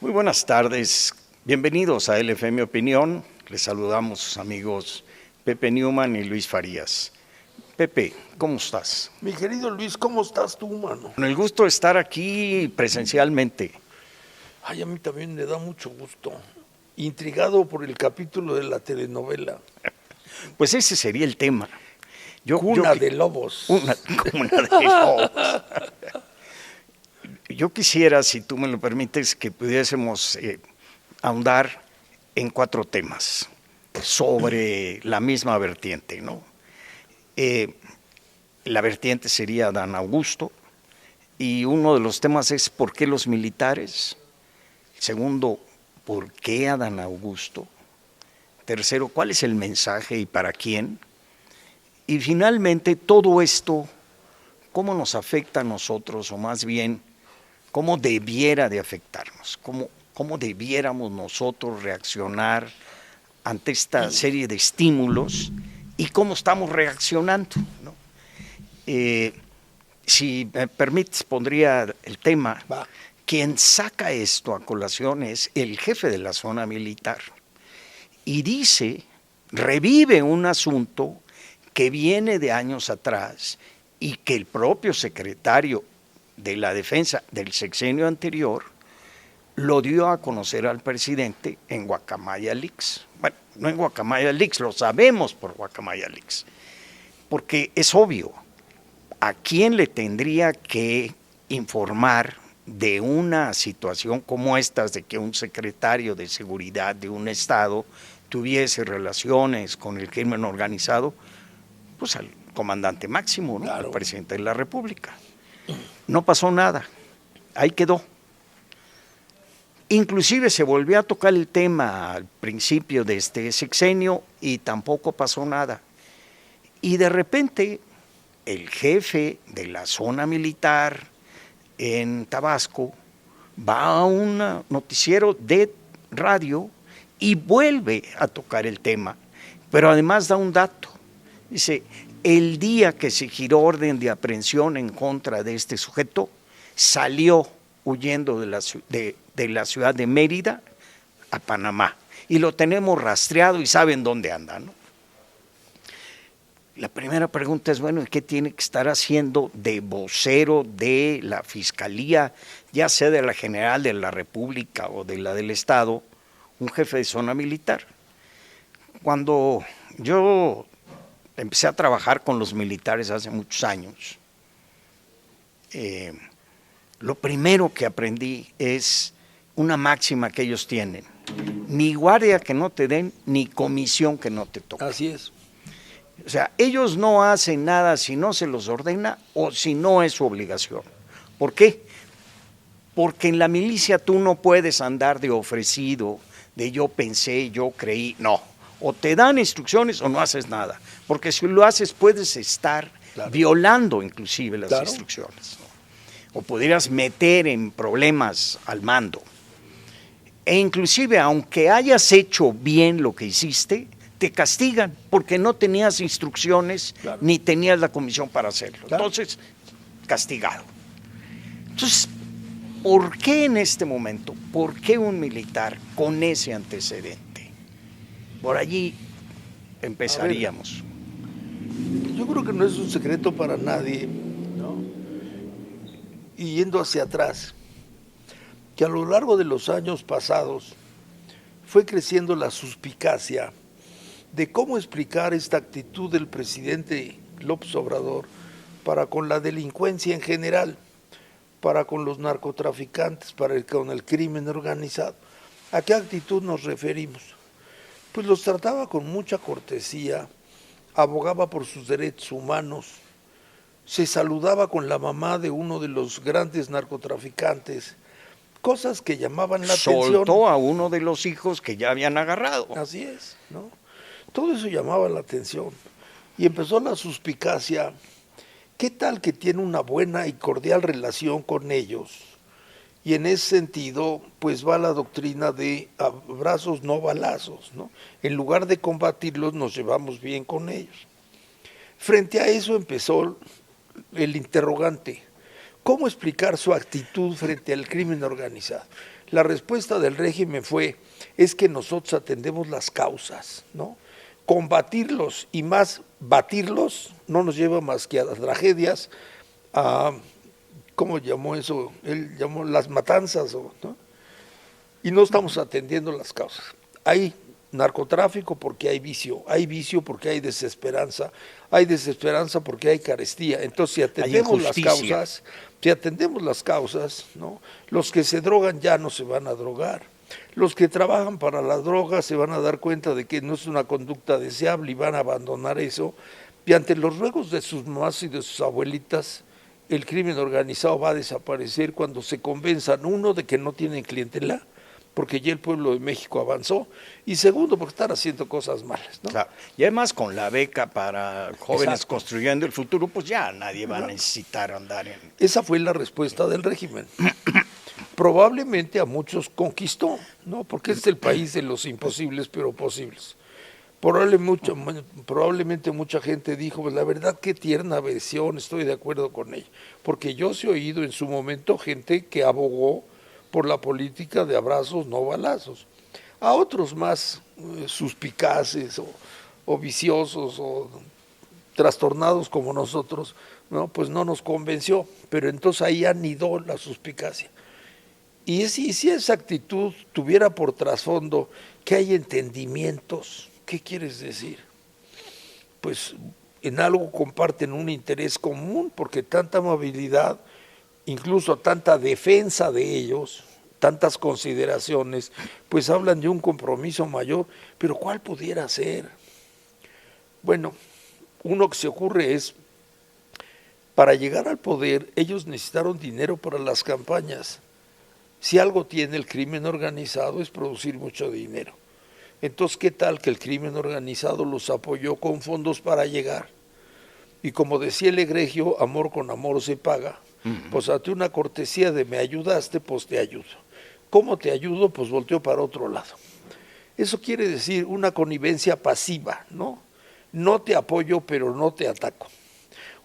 Muy buenas tardes, bienvenidos a LFM Opinión. Les saludamos sus amigos Pepe Newman y Luis Farías. Pepe, ¿cómo estás? Mi querido Luis, ¿cómo estás tú, mano? Con el gusto de estar aquí presencialmente. Ay, a mí también me da mucho gusto. Intrigado por el capítulo de la telenovela. Pues ese sería el tema. Cuna de lobos. Una cuna de lobos. Yo quisiera, si tú me lo permites, que pudiésemos ahondar en 4 temas sobre la misma vertiente, ¿no? La vertiente sería Adán Augusto, y uno de los temas es ¿por qué los militares? Segundo, ¿por qué Adán Augusto? Tercero, ¿cuál es el mensaje y para quién? Y finalmente, todo esto, ¿cómo nos afecta a nosotros, o más bien, cómo debiera de afectarnos? ¿Cómo debiéramos nosotros reaccionar ante esta serie de estímulos y cómo estamos reaccionando, ¿no? Si me permites, pondría el tema. Quien saca esto a colación es el jefe de la zona militar y dice, revive un asunto que viene de años atrás y que el propio secretario de la Defensa del sexenio anterior lo dio a conocer al presidente en Guacamaya Leaks. Bueno, no en Guacamaya Leaks, lo sabemos por Guacamaya Leaks, porque es obvio, ¿a quién le tendría que informar de una situación como esta, de que un secretario de seguridad de un estado tuviese relaciones con el crimen organizado? Pues al comandante máximo, ¿no? Claro. Al presidente de la República. No pasó nada, ahí quedó. Inclusive se volvió a tocar el tema al principio de este sexenio y tampoco pasó nada. Y de repente el jefe de la zona militar en Tabasco va a un noticiero de radio y vuelve a tocar el tema, pero además da un dato. Dice, el día que se giró orden de aprehensión en contra de este sujeto, salió huyendo de la ciudad de Mérida a Panamá. Y lo tenemos rastreado y saben dónde anda, ¿no? La primera pregunta es, bueno, ¿qué tiene que estar haciendo de vocero de la Fiscalía, ya sea de la General de la República o de la del Estado, un jefe de zona militar? Cuando yo empecé a trabajar con los militares hace muchos años, lo primero que aprendí es una máxima que ellos tienen: ni guardia que no te den, ni comisión que no te toque. Así es. O sea, ellos no hacen nada si no se los ordena o si no es su obligación. ¿Por qué? Porque en la milicia tú no puedes andar de ofrecido, de yo pensé, yo creí, no. O te dan instrucciones o no haces nada, porque si lo haces puedes estar violando inclusive las instrucciones, ¿no? O pudieras meter en problemas al mando. E inclusive aunque hayas hecho bien lo que hiciste, te castigan porque no tenías instrucciones ni tenías la comisión para hacerlo. Entonces, castigado. Entonces, ¿por qué en este momento? ¿Por qué un militar con ese antecedente? Por allí empezaríamos. Yo creo que no es un secreto para nadie, ¿no? Y yendo hacia atrás, que a lo largo de los años pasados fue creciendo la suspicacia de cómo explicar esta actitud del presidente López Obrador para con la delincuencia en general, para con los narcotraficantes, con el crimen organizado. ¿A qué actitud nos referimos? Pues los trataba con mucha cortesía, abogaba por sus derechos humanos, se saludaba con la mamá de uno de los grandes narcotraficantes, cosas que llamaban la atención. Soltó a uno de los hijos que ya habían agarrado. Así es, ¿no? Todo eso llamaba la atención y empezó la suspicacia. ¿Qué tal que tiene una buena y cordial relación con ellos? Y en ese sentido, pues va la doctrina de abrazos, no balazos, ¿no? En lugar de combatirlos, nos llevamos bien con ellos. Frente a eso empezó el interrogante: ¿cómo explicar su actitud frente al crimen organizado? La respuesta del régimen es que nosotros atendemos las causas, ¿no? Combatirlos y más batirlos no nos lleva más que a las tragedias, a, ¿cómo llamó eso? Él llamó las matanzas, ¿no? Y no estamos atendiendo las causas. Hay narcotráfico porque hay vicio porque hay desesperanza porque hay carestía. Entonces, si atendemos las causas, ¿no? Los que se drogan ya no se van a drogar. Los que trabajan para la droga se van a dar cuenta de que no es una conducta deseable y van a abandonar eso. Y ante los ruegos de sus mamás y de sus abuelitas, el crimen organizado va a desaparecer cuando se convenzan, uno, de que no tienen clientela, porque ya el pueblo de México avanzó, y segundo, porque están haciendo cosas malas, ¿no? Claro. Y además con la beca para jóvenes Exacto. Construyendo el futuro, pues ya nadie va a necesitar andar en... Esa fue la respuesta del régimen. Probablemente a muchos conquistó, ¿no? Porque es el país de los imposibles pero posibles. Probablemente mucha gente dijo, pues la verdad qué tierna versión, estoy de acuerdo con ella, porque yo sí he oído en su momento gente que abogó por la política de abrazos, no balazos. A otros más suspicaces o viciosos o trastornados como nosotros, ¿no? Pues no nos convenció, pero entonces ahí anidó la suspicacia. Y si esa actitud tuviera por trasfondo que hay entendimientos, ¿qué quieres decir? Pues en algo comparten un interés común, porque tanta amabilidad, incluso tanta defensa de ellos, tantas consideraciones, pues hablan de un compromiso mayor, pero ¿cuál pudiera ser? Bueno, uno que se ocurre es, para llegar al poder, ellos necesitaron dinero para las campañas. Si algo tiene el crimen organizado es producir mucho dinero. Entonces, ¿qué tal que el crimen organizado los apoyó con fondos para llegar? Y como decía el egregio, amor con amor se paga. Pues ante una cortesía de me ayudaste, pues te ayudo. ¿Cómo te ayudo? Pues volteo para otro lado. Eso quiere decir una connivencia pasiva, ¿no? No te apoyo, pero no te ataco.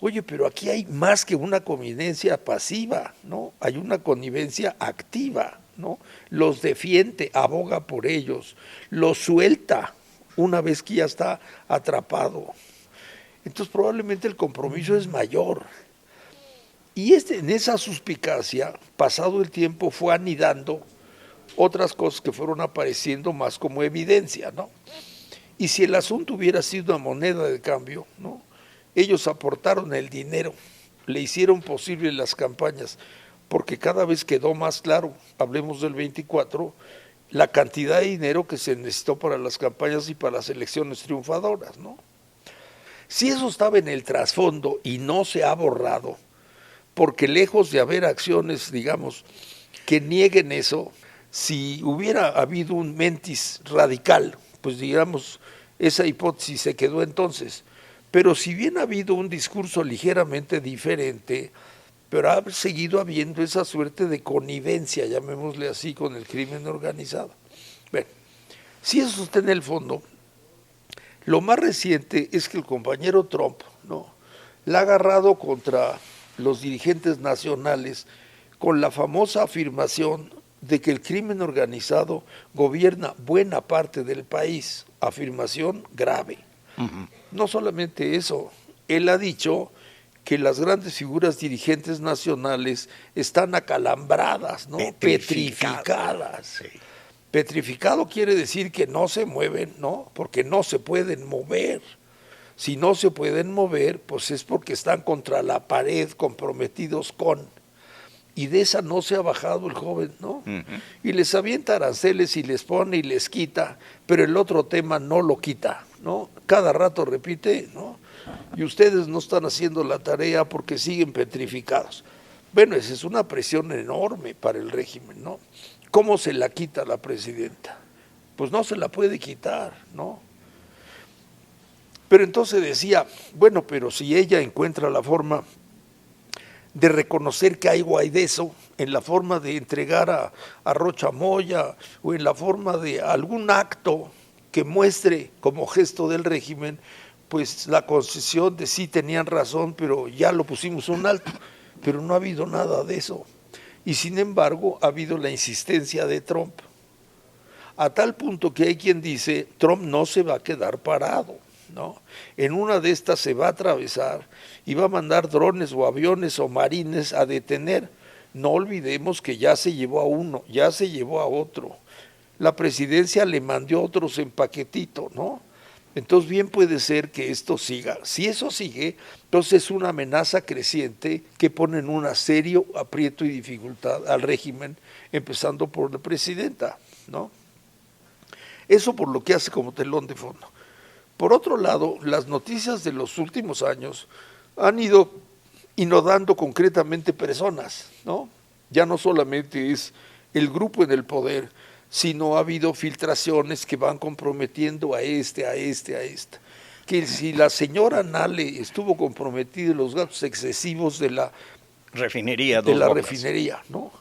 Oye, pero aquí hay más que una connivencia pasiva, ¿no? Hay una connivencia activa, ¿no? Los defiende, aboga por ellos, los suelta una vez que ya está atrapado. Entonces probablemente el compromiso es mayor. Y en esa suspicacia, pasado el tiempo, fue anidando otras cosas que fueron apareciendo más como evidencia, ¿no? Y si el asunto hubiera sido una moneda de cambio, ¿no? Ellos aportaron el dinero, le hicieron posible las campañas, porque cada vez quedó más claro, hablemos del 24, la cantidad de dinero que se necesitó para las campañas y para las elecciones triunfadoras, ¿no? Si eso estaba en el trasfondo y no se ha borrado, porque lejos de haber acciones, digamos, que nieguen eso, si hubiera habido un mentis radical, pues digamos, esa hipótesis se quedó entonces. Pero si bien ha habido un discurso ligeramente diferente, pero ha seguido habiendo esa suerte de connivencia, llamémosle así, con el crimen organizado. Bueno, si eso está en el fondo, lo más reciente es que el compañero Trump, ¿no?, la ha agarrado contra los dirigentes nacionales con la famosa afirmación de que el crimen organizado gobierna buena parte del país, afirmación grave. No solamente eso, él ha dicho que las grandes figuras dirigentes nacionales están acalambradas, ¿no? Petrificadas. Sí. Petrificado quiere decir que no se mueven, ¿no? Porque no se pueden mover. Si no se pueden mover, pues es porque están contra la pared, comprometidos con. Y de esa no se ha bajado el joven, ¿no? Y les avienta aranceles y les pone y les quita, pero el otro tema no lo quita, ¿no? Cada rato repite, ¿no? Y ustedes no están haciendo la tarea porque siguen petrificados. Bueno, esa es una presión enorme para el régimen, ¿no? ¿Cómo se la quita la presidenta? Pues no se la puede quitar, ¿no? Pero entonces decía, bueno, pero si ella encuentra la forma de reconocer que hay guaidezo, en la forma de entregar a Rocha Moya o en la forma de algún acto que muestre como gesto del régimen, pues la concesión de sí tenían razón, pero ya lo pusimos un alto, pero no ha habido nada de eso. Y sin embargo ha habido la insistencia de Trump, a tal punto que hay quien dice, Trump no se va a quedar parado, ¿no? En una de estas se va a atravesar y va a mandar drones o aviones o marines a detener. No olvidemos que ya se llevó a uno, ya se llevó a otro. La presidencia le mandó otros en paquetito, ¿no? Entonces bien puede ser que esto siga. Si eso sigue, entonces es una amenaza creciente que pone en un serio aprieto y dificultad al régimen, empezando por la presidenta, ¿no? Eso por lo que hace como telón de fondo. Por otro lado, las noticias de los últimos años han ido inodando concretamente personas, ¿no? Ya no solamente es el grupo en el poder, sino ha habido filtraciones que van comprometiendo a este. Que si la señora Nale estuvo comprometida en los gastos excesivos de la refinería, ¿no?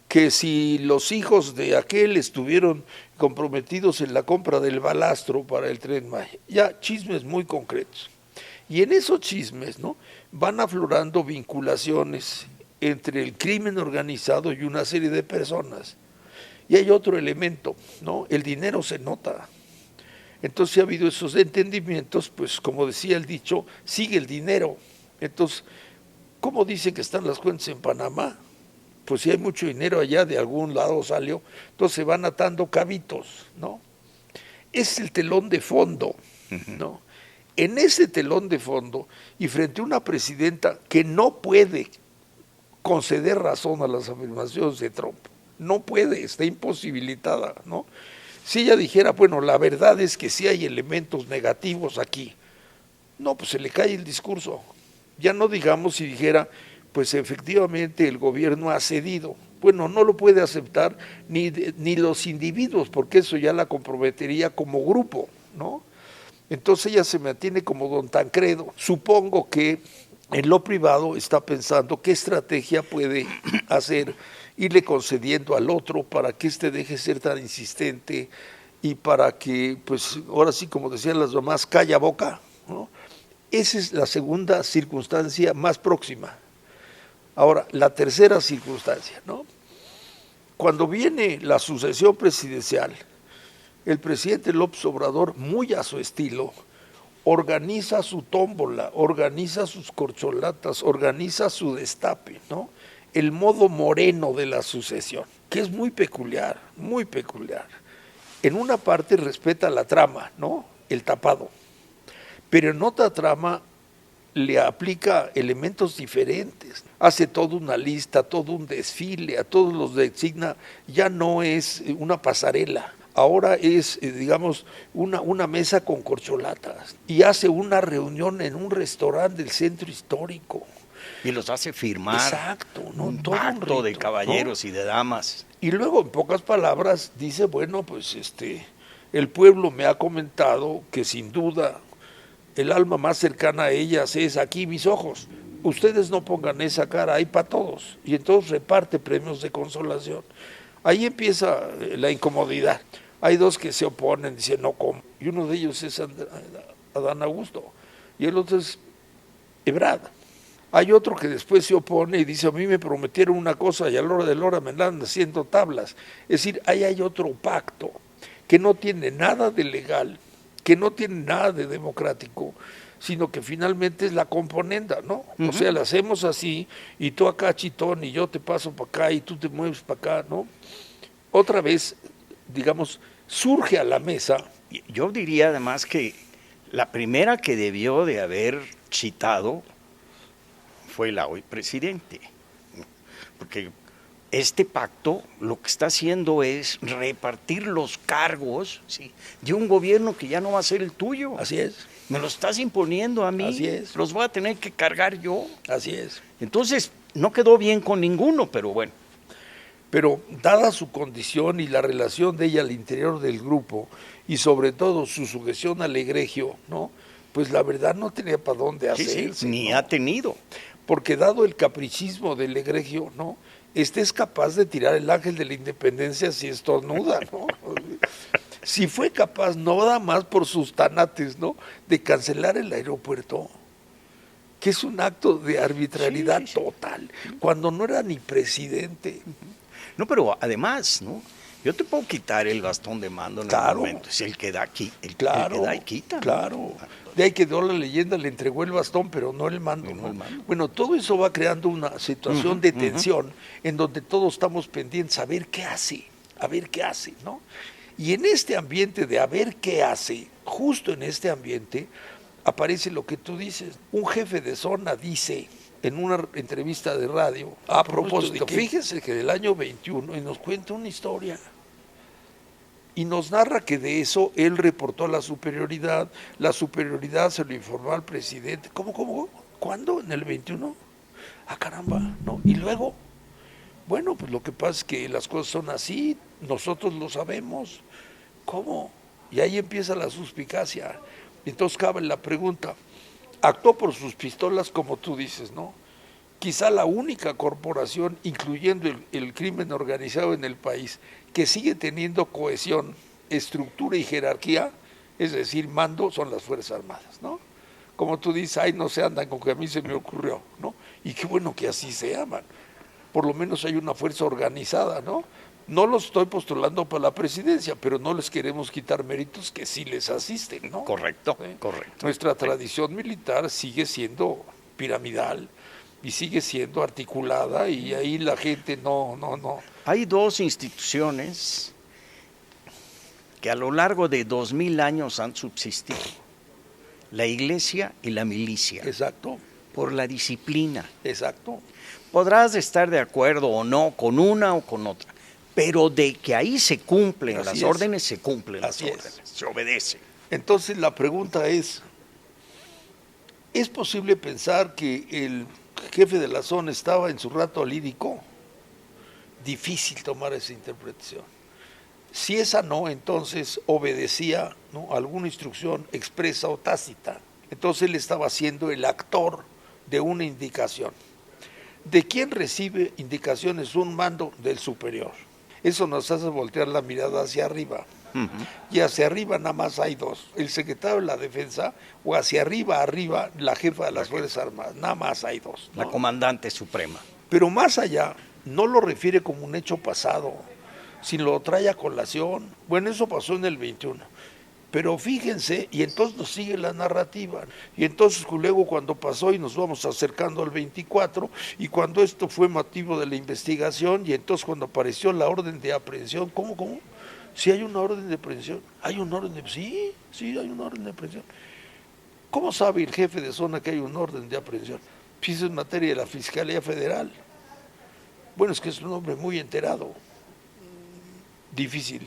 Que si los hijos de aquel estuvieron comprometidos en la compra del balastro para el Tren Maya, ya chismes muy concretos. Y en esos chismes, ¿no?, van aflorando vinculaciones entre el crimen organizado y una serie de personas. Y hay otro elemento, ¿no? El dinero se nota. Entonces, si ha habido esos entendimientos, pues como decía el dicho, sigue el dinero. Entonces, ¿cómo dicen que están las cuentas en Panamá? Pues si hay mucho dinero allá, de algún lado salió, entonces se van atando cabitos, ¿no? Es el telón de fondo, ¿no? En ese telón de fondo, y frente a una presidenta que no puede conceder razón a las afirmaciones de Trump, no puede, está imposibilitada, ¿no? Si ella dijera, bueno, la verdad es que sí hay elementos negativos aquí, no, pues se le cae el discurso. Ya no digamos si dijera, pues efectivamente el gobierno ha cedido. Bueno, no lo puede aceptar ni los individuos, porque eso ya la comprometería como grupo, ¿no? Entonces ella se mantiene como don Tancredo. Supongo que en lo privado está pensando qué estrategia puede hacer, irle concediendo al otro para que éste deje ser tan insistente y para que, pues ahora sí, como decían las mamás, calla boca, ¿no? Esa es la segunda circunstancia más próxima. Ahora, la tercera circunstancia, ¿no? Cuando viene la sucesión presidencial, el presidente López Obrador, muy a su estilo, organiza su tómbola, organiza sus corcholatas, organiza su destape, ¿no? El modo moreno de la sucesión, que es muy peculiar, muy peculiar. En una parte respeta la trama, ¿no?, el tapado, pero en otra trama le aplica elementos diferentes, hace toda una lista, todo un desfile, a todos los designa, ya no es una pasarela, ahora es, digamos, una mesa con corcholatas, y hace una reunión en un restaurante del centro histórico. Y los hace firmar. Exacto, ¿no? Un todo pacto un rito, de caballeros, ¿no?, y de damas. Y luego, en pocas palabras, dice, bueno, pues el pueblo me ha comentado que sin duda el alma más cercana a ellas es aquí mis ojos. Ustedes no pongan esa cara, hay para todos. Y entonces reparte premios de consolación. Ahí empieza la incomodidad. Hay dos que se oponen, dicen no como. Y uno de ellos es Adán Augusto. Y el otro es Ebrard. Hay otro que después se opone y dice, a mí me prometieron una cosa y a la hora de la hora me andan haciendo tablas. Es decir, ahí hay otro pacto que no tiene nada de legal, que no tiene nada de democrático, sino que finalmente es la componenda, ¿no? O sea, la hacemos así, y tú acá chitón, y yo te paso para acá, y tú te mueves para acá, ¿no? Otra vez, digamos, surge a la mesa. Yo diría además que la primera que debió de haber chitado fue la hoy presidente, porque este pacto lo que está haciendo es repartir los cargos, ¿sí?, de un gobierno que ya no va a ser el tuyo. Así es. Me lo estás imponiendo a mí. Así es. Los voy a tener que cargar yo. Así es. Entonces, no quedó bien con ninguno, pero bueno. Pero dada su condición y la relación de ella al interior del grupo, y sobre todo su sujeción al egregio, ¿no?, pues la verdad no tenía para dónde hacerse. Sí, ni ¿no?, ha tenido. Porque dado el caprichismo del egregio, ¿no?, es capaz de tirar el ángel de la independencia si estornuda, ¿no? Si fue capaz, no nada más por sus tanates, ¿no?, de cancelar el aeropuerto, que es un acto de arbitrariedad Sí. total, cuando no era ni presidente. No, pero además, ¿no? Yo te puedo quitar el bastón de mando en el momento. Es el que da aquí, el que da y quita, ¿no? Claro. De ahí quedó la leyenda, le entregó el bastón, pero no el mando. No el mando. Bueno, todo eso va creando una situación de tensión en donde todos estamos pendientes a ver qué hace, ¿no? Y en este ambiente de a ver qué hace, justo en este ambiente, aparece lo que tú dices. Un jefe de zona dice en una entrevista de radio, a propósito, fíjense que del año 21, y nos cuenta una historia. Y nos narra que de eso él reportó a la superioridad se lo informó al presidente. ¿Cómo? ¿Cuándo? ¿En el 21? Ah, caramba, ¿no? Y luego, bueno, pues lo que pasa es que las cosas son así, nosotros lo sabemos. ¿Cómo? Y ahí empieza la suspicacia. Entonces cabe la pregunta, actuó por sus pistolas, como tú dices, ¿no? Quizá la única corporación, incluyendo el crimen organizado en el país, que sigue teniendo cohesión, estructura y jerarquía, es decir, mando, son las Fuerzas Armadas, ¿no? Como tú dices, ay, no se andan con que a mí se me ocurrió, ¿no? Y qué bueno que así se aman. Por lo menos hay una fuerza organizada, ¿no? No los estoy postulando para la presidencia, pero no les queremos quitar méritos que sí les asisten, ¿no? Correcto. Nuestra tradición militar sigue siendo piramidal y sigue siendo articulada y ahí la gente no. Hay dos instituciones que a lo largo de 2000 años han subsistido, la iglesia y la milicia. Exacto. Por la disciplina. Exacto. Podrás estar de acuerdo o no con una o con otra, pero de que ahí se cumplen las órdenes, se cumplen las órdenes, se obedece. Entonces la pregunta ¿es posible pensar que el jefe de la zona estaba en su rato lírico? Difícil tomar esa interpretación. Si esa no, entonces obedecía, ¿no?, alguna instrucción expresa o tácita. Entonces él estaba siendo el actor de una indicación. ¿De quién recibe indicaciones un mando? Del superior. Eso nos hace voltear la mirada hacia arriba. Y hacia arriba nada más hay dos, el secretario de la Defensa, o hacia arriba, la jefa de las Fuerzas Armadas, nada más hay dos, ¿no? La comandante suprema. Pero más allá, no lo refiere como un hecho pasado, sino lo trae a colación. Bueno, eso pasó en el 21. Pero fíjense, y entonces nos sigue la narrativa. Y entonces luego cuando pasó y nos vamos acercando al 24, y cuando esto fue motivo de la investigación, y entonces cuando apareció la orden de aprehensión, ¿cómo? ¿Sí hay una orden de aprehensión? ¿Hay una orden de...? Sí, hay una orden de aprehensión. ¿Cómo sabe el jefe de zona que hay una orden de aprehensión? Pues es materia de la Fiscalía Federal. Bueno, es que es un hombre muy enterado. Difícil.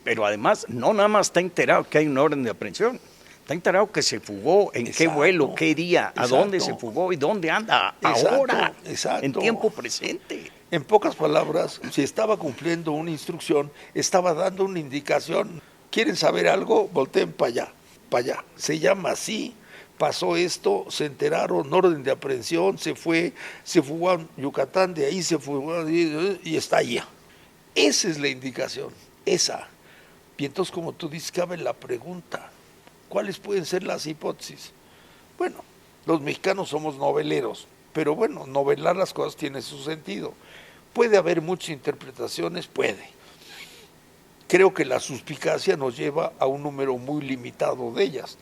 Pero además, no nada más está enterado que hay una orden de aprehensión, está enterado que se fugó, en qué vuelo, qué día, a dónde se fugó y dónde anda ahora, en tiempo presente. En pocas palabras, si estaba cumpliendo una instrucción, estaba dando una indicación. ¿Quieren saber algo? Volteen para allá. Se llama así, pasó esto, se enteraron, orden de aprehensión, se fugó a Yucatán, de ahí se fugó y está allá. Esa es la indicación, esa. Y entonces, como tú dices, cabe la pregunta, ¿cuáles pueden ser las hipótesis? Bueno, los mexicanos somos noveleros, pero bueno, novelar las cosas tiene su sentido. Puede haber muchas interpretaciones, puede. Creo que la suspicacia nos lleva a un número muy limitado de ellas,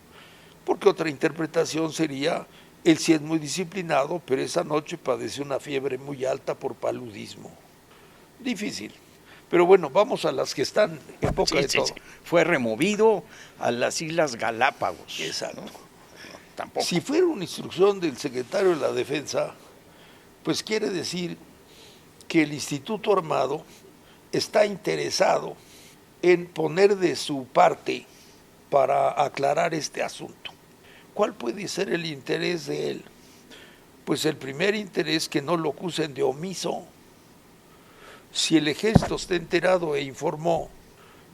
porque otra interpretación sería, él sí es muy disciplinado, pero esa noche padeció una fiebre muy alta por paludismo. Difícil. Pero bueno, vamos a las que están en boca de todo. Fue removido a las Islas Galápagos. Exacto. ¿No? Tampoco. Si fuera una instrucción del secretario de la Defensa, pues quiere decir que el Instituto Armado está interesado en poner de su parte para aclarar este asunto. ¿Cuál puede ser el interés de él? Pues el primer interés, que no lo acusen de omiso. Si el ejército está enterado e informó,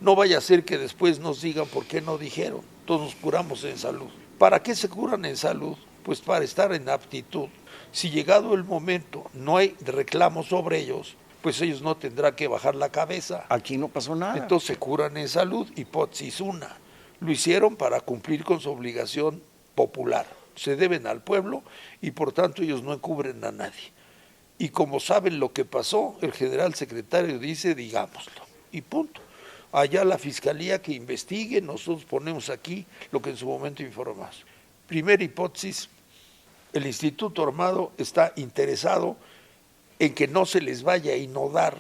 no vaya a ser que después nos digan por qué no dijeron. Todos nos curamos en salud. ¿Para qué se curan en salud? Pues para estar en aptitud. Si llegado el momento no hay reclamo sobre ellos, pues ellos no tendrán que bajar la cabeza. Aquí no pasó nada. Entonces se curan en salud, hipótesis una. Lo hicieron para cumplir con su obligación popular. se deben al pueblo y por tanto ellos no encubren a nadie. Y como saben lo que pasó, el general secretario dice, digámoslo, y punto. Allá la fiscalía que investigue, nosotros ponemos aquí lo que en su momento informamos. Primera hipótesis, el Instituto Armado está interesado en que no se les vaya a inodar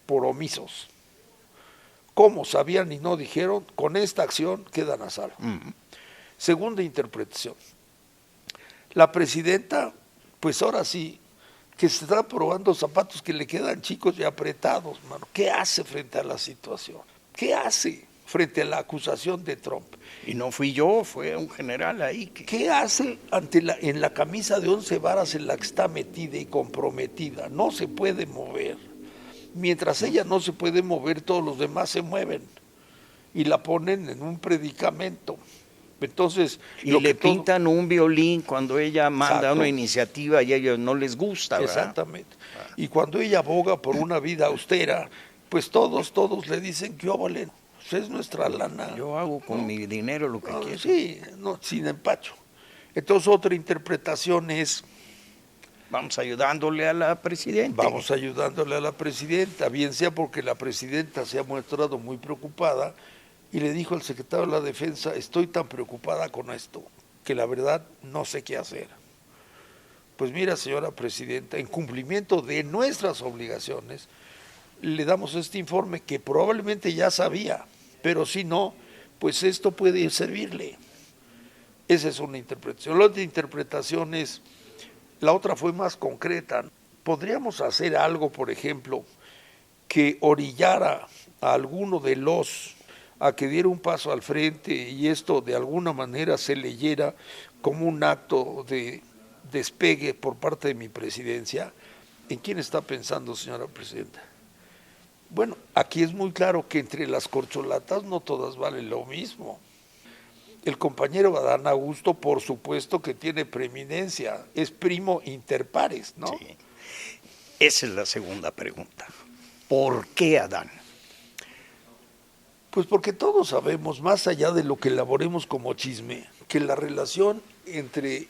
por omisos. Como sabían y no dijeron, con esta acción quedan a salvo. Segunda interpretación, la presidenta, pues ahora sí, que se está probando zapatos que le quedan chicos y apretados, mano. ¿Qué hace frente a la situación? ¿Qué hace frente a la acusación de Trump? Y no fui yo, fue un general ahí. ¿Qué hace en la camisa de 11 varas en la que está metida y comprometida? No se puede mover. Mientras ella no se puede mover, todos los demás se mueven y la ponen en un predicamento. Entonces, y le pintan un violín cuando ella manda una iniciativa y a ellos no les gusta, ¿verdad? Exactamente. Y cuando ella aboga por una vida austera, pues todos le dicen que óvale, pues es nuestra lana. Yo hago con mi dinero lo que quiero. Sí, no, sin empacho. Entonces otra interpretación es... Vamos ayudándole a la presidenta. Vamos ayudándole a la presidenta, bien sea porque la presidenta se ha mostrado muy preocupada y le dijo al secretario de la Defensa, estoy tan preocupada con esto, que la verdad no sé qué hacer. Pues mira, señora presidenta, en cumplimiento de nuestras obligaciones, le damos este informe que probablemente ya sabía, pero si no, pues esto puede servirle. Esa es una interpretación. La otra interpretación es, la otra fue más concreta. ¿Podríamos hacer algo, por ejemplo, que orillara a alguno de los a que diera un paso al frente y esto de alguna manera se leyera como un acto de despegue por parte de mi presidencia? ¿En quién está pensando, señora presidenta? Bueno, aquí es muy claro que entre las corcholatas no todas valen lo mismo. El compañero Adán Augusto, por supuesto que tiene preeminencia, es primo inter pares, ¿no? Sí. Esa es la segunda pregunta. ¿Por qué Adán? Pues porque todos sabemos, más allá de lo que elaboremos como chisme, que la relación entre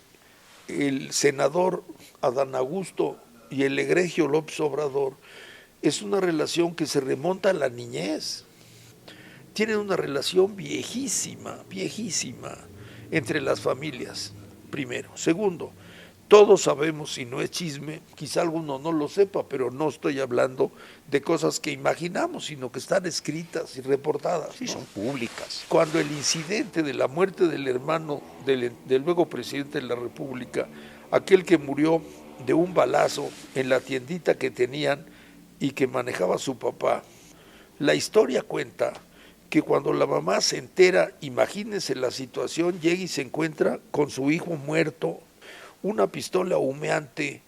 el senador Adán Augusto y el egregio López Obrador es una relación que se remonta a la niñez. Tienen una relación viejísima entre las familias, primero. Segundo, todos sabemos, y no es chisme, quizá alguno no lo sepa, pero no estoy hablando de cosas que imaginamos, sino que están escritas y reportadas. Sí, ¿no? son públicas. Cuando el incidente de la muerte del hermano del luego presidente de la República, aquel que murió de un balazo en la tiendita que tenían y que manejaba su papá, la historia cuenta que cuando la mamá se entera, imagínense la situación, llega y se encuentra con su hijo muerto, una pistola humeante,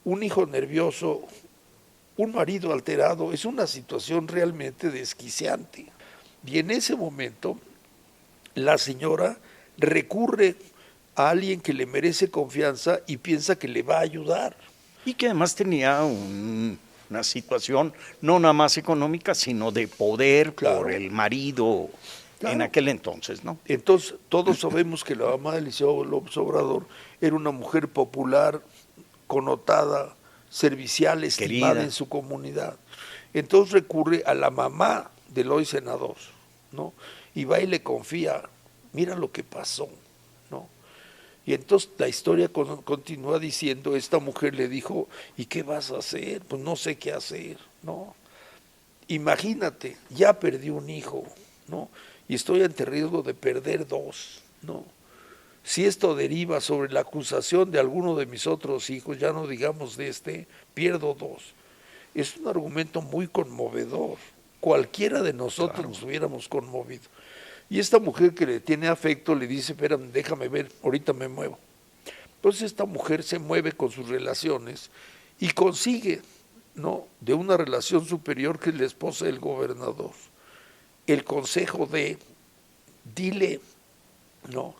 un hijo nervioso, un marido alterado, es una situación realmente desquiciante. Y en ese momento, la señora recurre a alguien que le merece confianza y piensa que le va a ayudar. Y que además tenía una situación no nada más económica, sino de poder, claro, por el marido, claro, en aquel entonces, ¿no? Entonces, todos sabemos que la mamá de Eliseo López Obrador era una mujer popular, connotada, servicial, estimada querida en su comunidad. Entonces recurre a la mamá del hoy senador, ¿no? Y va y le confía, mira lo que pasó, ¿no? Y entonces la historia continúa diciendo, esta mujer le dijo, ¿y qué vas a hacer? Pues no sé qué hacer, ¿no? Imagínate, ya perdí un hijo, ¿no? Y estoy ante riesgo de perder dos, ¿no? Si esto deriva sobre la acusación de alguno de mis otros hijos, ya no digamos de este, pierdo dos. Es un argumento muy conmovedor. Cualquiera de nosotros claro, nos hubiéramos conmovido. Y esta mujer que le tiene afecto le dice, espérame, déjame ver, ahorita me muevo. Entonces esta mujer se mueve con sus relaciones y consigue, ¿no?, de una relación superior que es la esposa del gobernador, el consejo de, dile, ¿no?,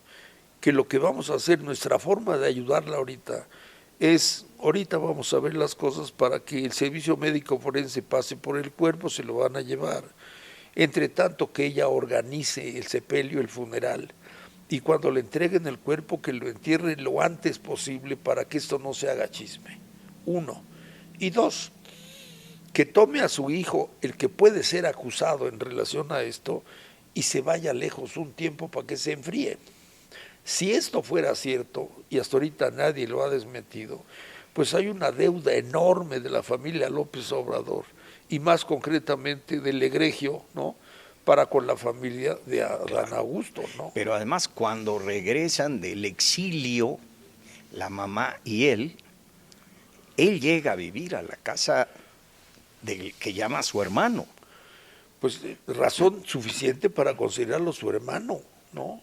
que lo que vamos a hacer, nuestra forma de ayudarla ahorita, es, ahorita vamos a ver las cosas para que el servicio médico forense pase por el cuerpo, se lo van a llevar. Entre tanto que ella organice el sepelio, el funeral, y cuando le entreguen el cuerpo que lo entierren lo antes posible para que esto no se haga chisme. 1. Y 2, que tome a su hijo, el que puede ser acusado en relación a esto, y se vaya lejos un tiempo para que se enfríe. Si esto fuera cierto, y hasta ahorita nadie lo ha desmentido, pues hay una deuda enorme de la familia López Obrador, y más concretamente del egregio, ¿no?, para con la familia de Adán Augusto, ¿no? Pero además, cuando regresan del exilio, la mamá y él llega a vivir a la casa del que llama a su hermano. Pues razón suficiente para considerarlo su hermano, ¿no?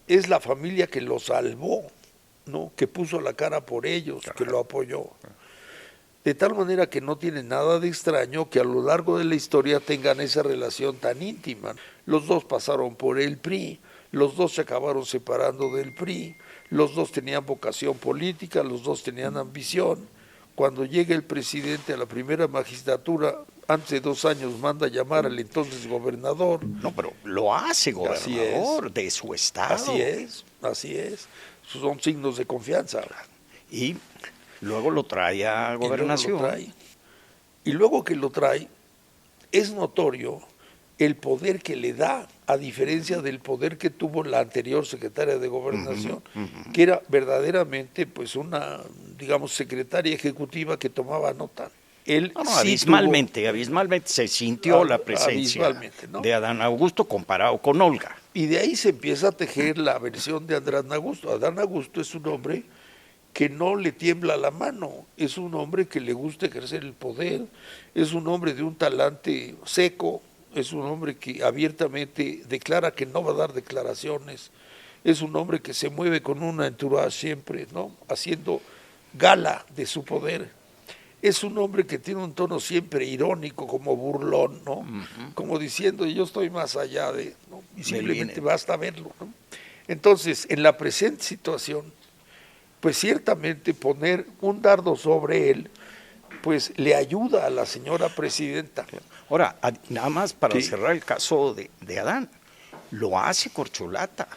Es la familia que lo salvó, ¿no?, que puso la cara por ellos, que lo apoyó. De tal manera que no tiene nada de extraño que a lo largo de la historia tengan esa relación tan íntima. Los dos pasaron por el PRI, los dos se acabaron separando del PRI, los dos tenían vocación política, los dos tenían ambición. Cuando llega el presidente a la primera magistratura, antes de 2 años manda llamar al entonces gobernador. No, pero lo hace gobernador de su estado. Así es. Son signos de confianza. Y luego lo trae a gobernación. Y luego que lo trae, es notorio el poder que le da, a diferencia del poder que tuvo la anterior secretaria de Gobernación, que era verdaderamente pues una, digamos, secretaria ejecutiva que tomaba nota. Él abismalmente se sintió la presencia, ¿no?, de Adán Augusto comparado con Olga. Y de ahí se empieza a tejer la versión de Adán Augusto. Adán Augusto es un hombre que no le tiembla la mano, es un hombre que le gusta ejercer el poder, es un hombre de un talante seco, es un hombre que abiertamente declara que no va a dar declaraciones, es un hombre que se mueve con una entourage siempre, ¿no?, haciendo gala de su poder. Es un hombre que tiene un tono siempre irónico, como burlón, ¿no? Como diciendo, yo estoy más allá de, ¿no?, y simplemente basta verlo, ¿no? Entonces, en la presente situación, pues ciertamente poner un dardo sobre él, pues le ayuda a la señora presidenta. Ahora, nada más para cerrar el caso de Adán, lo hace corcholata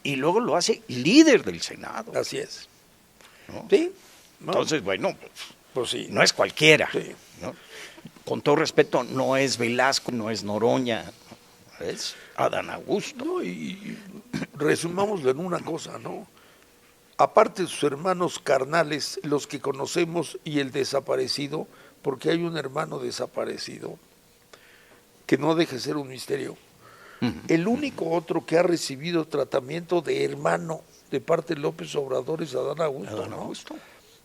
y luego lo hace líder del Senado. Así es. ¿No? Sí. No. Entonces, bueno, pues sí, no es cualquiera. Sí. ¿No? Con todo respeto, no es Velasco, no es Noroña, es Adán Augusto. No, y resumámoslo en una cosa, ¿no? Aparte de sus hermanos carnales, los que conocemos, y el desaparecido, porque hay un hermano desaparecido, que no deje de ser un misterio. El único otro que ha recibido tratamiento de hermano de parte de López Obrador es Adán Augusto. Adán Augusto.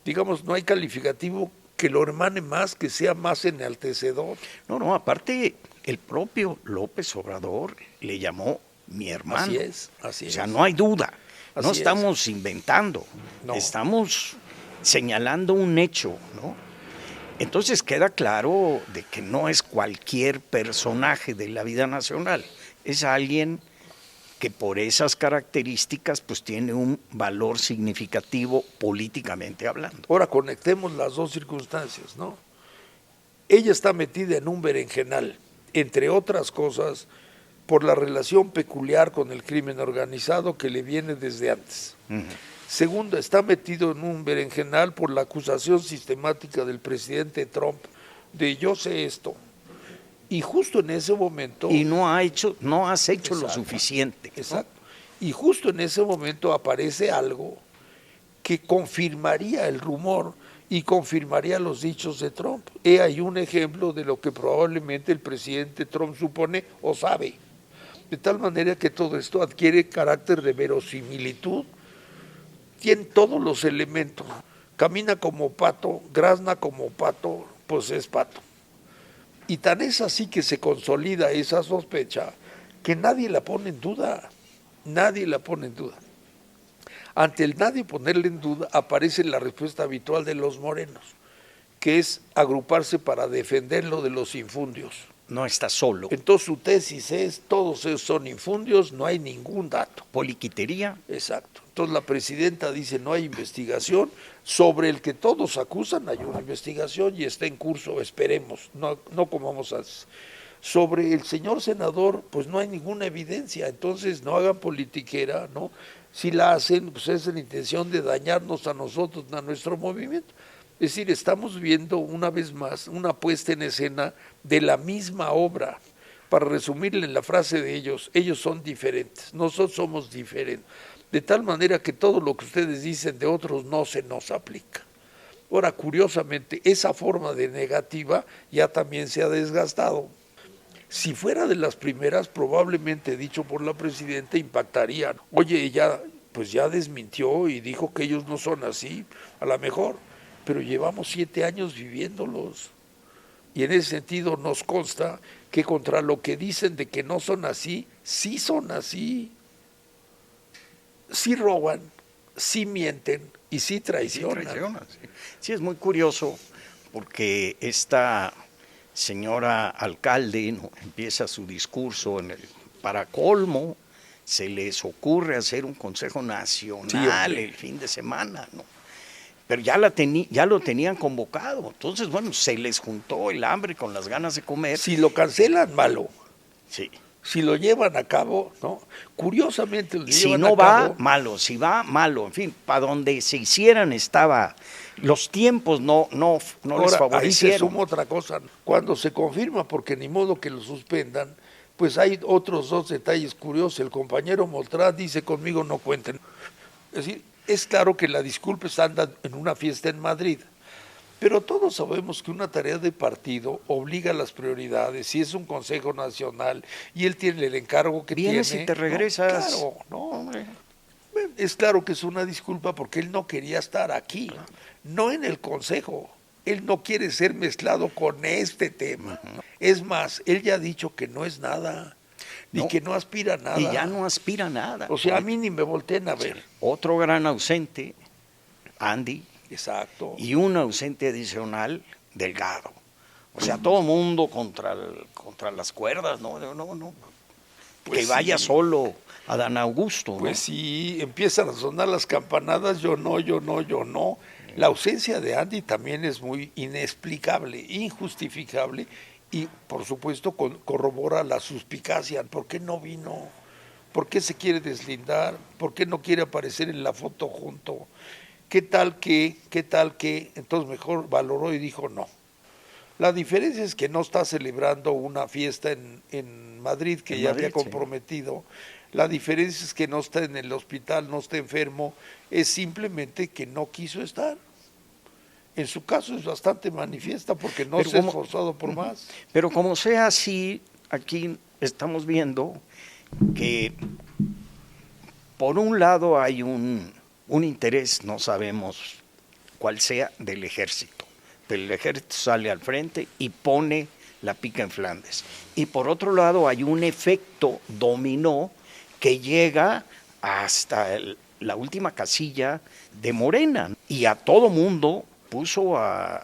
Digamos, no hay calificativo que lo hermane más, que sea más enaltecedor. No, aparte, el propio López Obrador le llamó mi hermano. Así es. O sea, no hay duda. No estamos inventando, estamos señalando un hecho, ¿no? Entonces queda claro de que no es cualquier personaje de la vida nacional, es alguien que por esas características pues tiene un valor significativo políticamente hablando. Ahora conectemos las dos circunstancias, ¿no? Ella está metida en un berenjenal, entre otras cosas, por la relación peculiar con el crimen organizado que le viene desde antes. Segundo, está metido en un berenjenal por la acusación sistemática del presidente Trump de yo sé esto. Y justo en ese momento... Y no has hecho lo suficiente. Exacto. ¿No? Y justo en ese momento aparece algo que confirmaría el rumor y confirmaría los dichos de Trump. He ahí un ejemplo de lo que probablemente el presidente Trump supone o sabe. De tal manera que todo esto adquiere carácter de verosimilitud, tiene todos los elementos, camina como pato, grazna como pato, pues es pato. Y tan es así que se consolida esa sospecha que nadie la pone en duda, nadie la pone en duda. Ante el nadie ponerle en duda aparece la respuesta habitual de los morenos, que es agruparse para defenderlo de los infundios. No está solo. Entonces su tesis es, todos esos son infundios, no hay ningún dato. Poliquitería. Exacto. Entonces la presidenta dice, no hay investigación, sobre el que todos acusan hay una investigación y está en curso, esperemos, no comamos Sobre el señor senador, pues no hay ninguna evidencia, entonces no hagan politiquera, ¿no? Si la hacen, pues es la intención de dañarnos a nosotros, a nuestro movimiento. Es decir, estamos viendo una vez más una puesta en escena de la misma obra. Para resumirle en la frase de ellos son diferentes, nosotros somos diferentes. De tal manera que todo lo que ustedes dicen de otros no se nos aplica. Ahora, curiosamente, esa forma de negativa ya también se ha desgastado. Si fuera de las primeras, probablemente dicho por la presidenta, impactaría. Oye, ella pues ya desmintió y dijo que ellos no son así, a lo mejor, pero llevamos 7 años viviéndolos. Y en ese sentido nos consta que contra lo que dicen de que no son así, sí son así. Sí roban, sí mienten y sí traicionan. Sí, es muy curioso porque esta señora alcalde, ¿no?, empieza su discurso para colmo, se les ocurre hacer un consejo nacional el fin de semana, ¿no? Pero ya lo tenían convocado, entonces bueno, se les juntó el hambre con las ganas de comer. Si lo cancelan, malo. Sí. Si lo llevan a cabo, ¿no? Curiosamente lo si llevan no a va, cabo, malo, si va, malo, en fin, para donde se hicieran estaba, los tiempos no ahora, les favorecieron. ahí se suma otra cosa, cuando se confirma, porque ni modo que lo suspendan, pues hay otros 2 detalles curiosos. El compañero Moltrá dice: conmigo no cuenten. Es decir, es claro que la disculpa anda en una fiesta en Madrid, pero todos sabemos que una tarea de partido obliga a las prioridades. Si es un Consejo Nacional y él tiene el encargo que Vienes tiene, y te regresas. Claro, no. Es claro que es una disculpa porque él no quería estar aquí, no en el Consejo. Él no quiere ser mezclado con este tema. Es más, él ya ha dicho que no es nada, ni que no aspira a nada. Y ya no aspira a nada. O sea, a mí ni me volteen a ver. Otro gran ausente, Andy. Exacto. Y un ausente adicional, Delgado. O sea, todo el mundo contra las cuerdas, no. Pues que vaya solo Adán Augusto, ¿no? Pues sí, empiezan a sonar las campanadas, yo no. La ausencia de Andy también es muy inexplicable, injustificable, y por supuesto corrobora la suspicacia. ¿Por qué no vino? ¿Por qué se quiere deslindar? ¿Por qué no quiere aparecer en la foto junto? ¿Qué tal que? Entonces mejor valoró y dijo no. La diferencia es que no está celebrando una fiesta en Madrid, que ya había comprometido. Sí. La diferencia es que no está en el hospital, no está enfermo, es simplemente que no quiso estar. En su caso es bastante manifiesta porque no se ha esforzado por más. Pero como sea así, aquí estamos viendo que por un lado hay un interés, no sabemos cuál sea, del ejército. Pero el ejército sale al frente y pone la pica en Flandes. Y por otro lado hay un efecto dominó que llega hasta la última casilla de Morena. Y a todo mundo puso a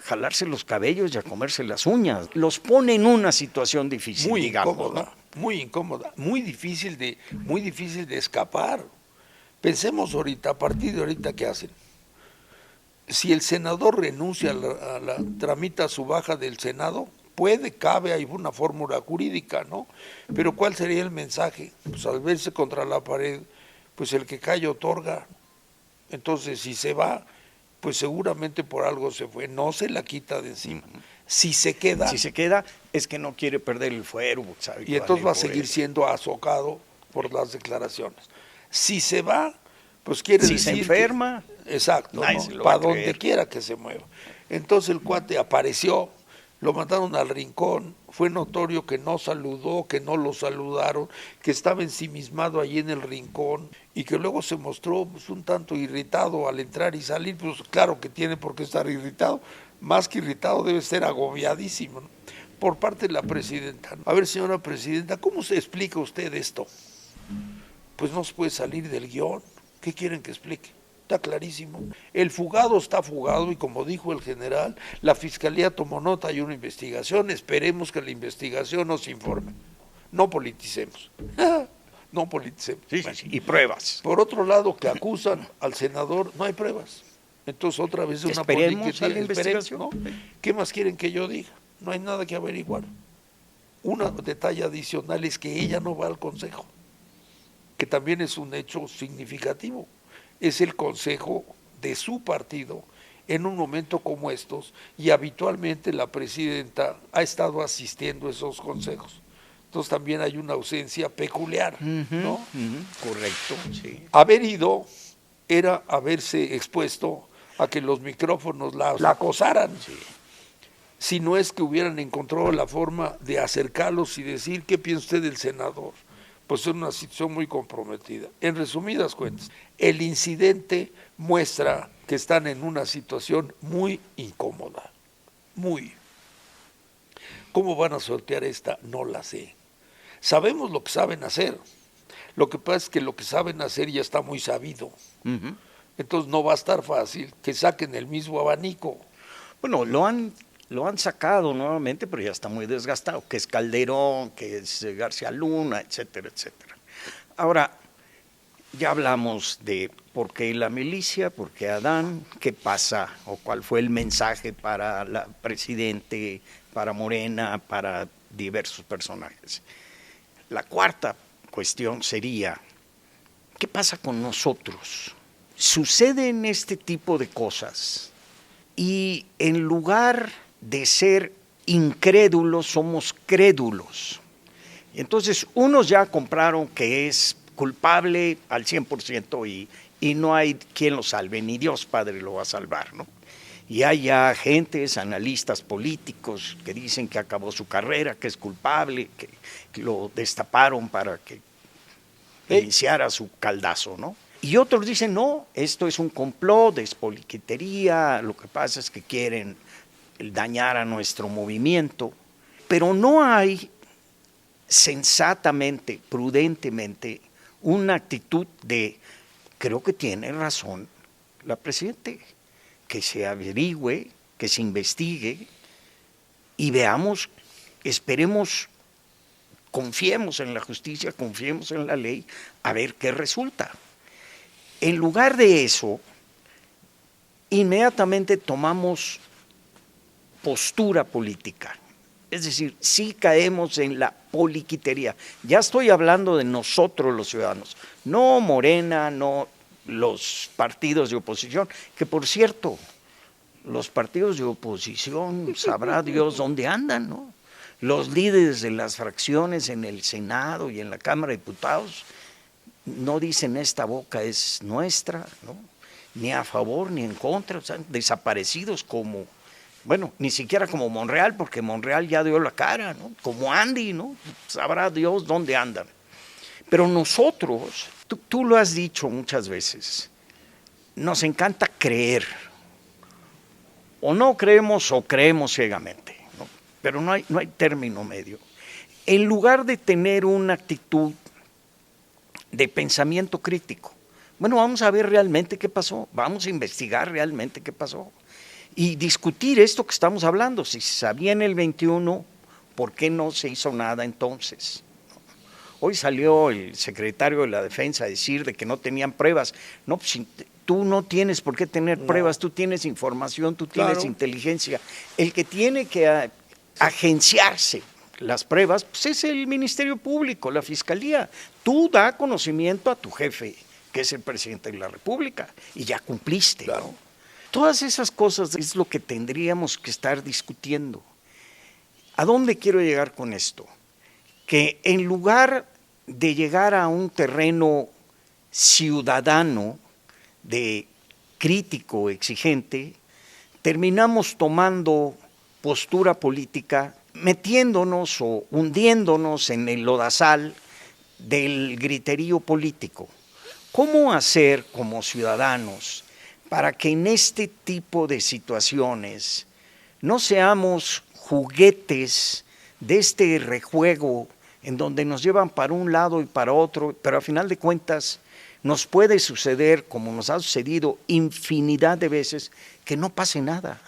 jalarse los cabellos y a comerse las uñas. Los pone en una situación difícil, muy digamos, incómoda, ¿no? Muy incómoda, muy difícil de escapar. Pensemos ahorita, a partir de ahorita, ¿qué hacen? Si el senador renuncia tramita su baja del Senado, cabe, hay una fórmula jurídica, ¿no? Pero ¿cuál sería el mensaje? Pues al verse contra la pared, pues el que calla otorga. Entonces, si se va, pues seguramente por algo se fue, no se la quita de encima. Si se queda, es que no quiere perder el fuero, ¿sabe? Y entonces va a seguir siendo azocado por las declaraciones. Si se va, pues quiere decir si se enferma, exacto, ¿no? Para donde quiera que se mueva. Entonces el cuate apareció, lo mandaron al rincón, fue notorio que no saludó, que no lo saludaron, que estaba ensimismado allí en el rincón y que luego se mostró pues, un tanto irritado al entrar y salir. Pues claro que tiene por qué estar irritado, más que irritado debe ser agobiadísimo, ¿no? Por parte de la presidenta. A ver, señora presidenta, ¿cómo se explica usted esto? Pues no se puede salir del guión. ¿Qué quieren que explique? Está clarísimo. El fugado está fugado y como dijo el general, la fiscalía tomó nota y una investigación. Esperemos que la investigación nos informe. No politicemos. No politicemos. Sí, bueno, y pruebas. Por otro lado, que acusan al senador, no hay pruebas. Entonces otra vez es una investigación, ¿no? ¿Qué más quieren que yo diga? No hay nada que averiguar. un detalle adicional es que ella no va al consejo, que también es un hecho significativo. Es el consejo de su partido en un momento como estos, y habitualmente la presidenta ha estado asistiendo a esos consejos. Entonces también hay una ausencia peculiar, ¿no? Correcto, sí. Haber ido era haberse expuesto a que los micrófonos la acosaran. Sí. Si no es que hubieran encontrado la forma de acercarlos y decir, ¿qué piensa usted del senador? Pues es una situación muy comprometida. En resumidas cuentas, el incidente muestra que están en una situación muy incómoda, muy. ¿Cómo van a sortear esta? No la sé. Sabemos lo que saben hacer. Lo que pasa es que lo que saben hacer ya está muy sabido. Entonces no va a estar fácil que saquen el mismo abanico. Bueno, lo han sacado nuevamente, pero ya está muy desgastado, que es Calderón, que es García Luna, etcétera, etcétera. Ahora, ya hablamos de por qué la milicia, por qué Adán, qué pasa o cuál fue el mensaje para la presidente, para Morena, para diversos personajes. La cuarta cuestión sería, ¿qué pasa con nosotros? Suceden este tipo de cosas y en lugar de ser incrédulos, somos crédulos. Entonces, unos ya compraron que es culpable al 100% y no hay quien lo salve, ni Dios Padre lo va a salvar, ¿no? Y hay ya agentes, analistas políticos que dicen que acabó su carrera, que es culpable, que lo destaparon para que iniciara su caldazo, ¿no? Y otros dicen, no, esto es un complot, es politiquería, lo que pasa es que quieren dañar a nuestro movimiento, pero no hay sensatamente, prudentemente, una actitud de, creo que tiene razón la presidenta, que se averigüe, que se investigue y veamos, esperemos, confiemos en la justicia, confiemos en la ley, a ver qué resulta. En lugar de eso, inmediatamente tomamos postura política. Es decir, sí caemos en la politiquería. Ya estoy hablando de nosotros los ciudadanos, no Morena, no los partidos de oposición, que por cierto, los partidos de oposición, sabrá Dios dónde andan, ¿no? Los líderes de las fracciones en el Senado y en la Cámara de Diputados no dicen esta boca es nuestra, ¿no? Ni a favor ni en contra, o sea, desaparecidos como, bueno, ni siquiera como Monreal, porque Monreal ya dio la cara, ¿no? Como Andy, ¿no? Sabrá Dios dónde andan. Pero nosotros, tú lo has dicho muchas veces, nos encanta creer. O no creemos o creemos ciegamente, ¿no? Pero no hay término medio. En lugar de tener una actitud de pensamiento crítico, bueno, vamos a ver realmente qué pasó, vamos a investigar realmente qué pasó y discutir esto que estamos hablando. Si se sabía en el 21, ¿por qué no se hizo nada entonces? Hoy salió el secretario de la Defensa a decir de que no tenían pruebas. No, pues, tú no tienes por qué tener pruebas, tú tienes información, tú tienes inteligencia. El que tiene que agenciarse las pruebas, pues es el Ministerio Público, la Fiscalía. Tú da conocimiento a tu jefe, que es el presidente de la República, y ya cumpliste, ¿no? Todas esas cosas es lo que tendríamos que estar discutiendo. ¿A dónde quiero llegar con esto? Que en lugar de llegar a un terreno ciudadano, de crítico, exigente, terminamos tomando postura política, metiéndonos o hundiéndonos en el lodazal del griterío político. ¿Cómo hacer como ciudadanos para que en este tipo de situaciones no seamos juguetes de este rejuego en donde nos llevan para un lado y para otro, pero a final de cuentas nos puede suceder, como nos ha sucedido infinidad de veces, que no pase nada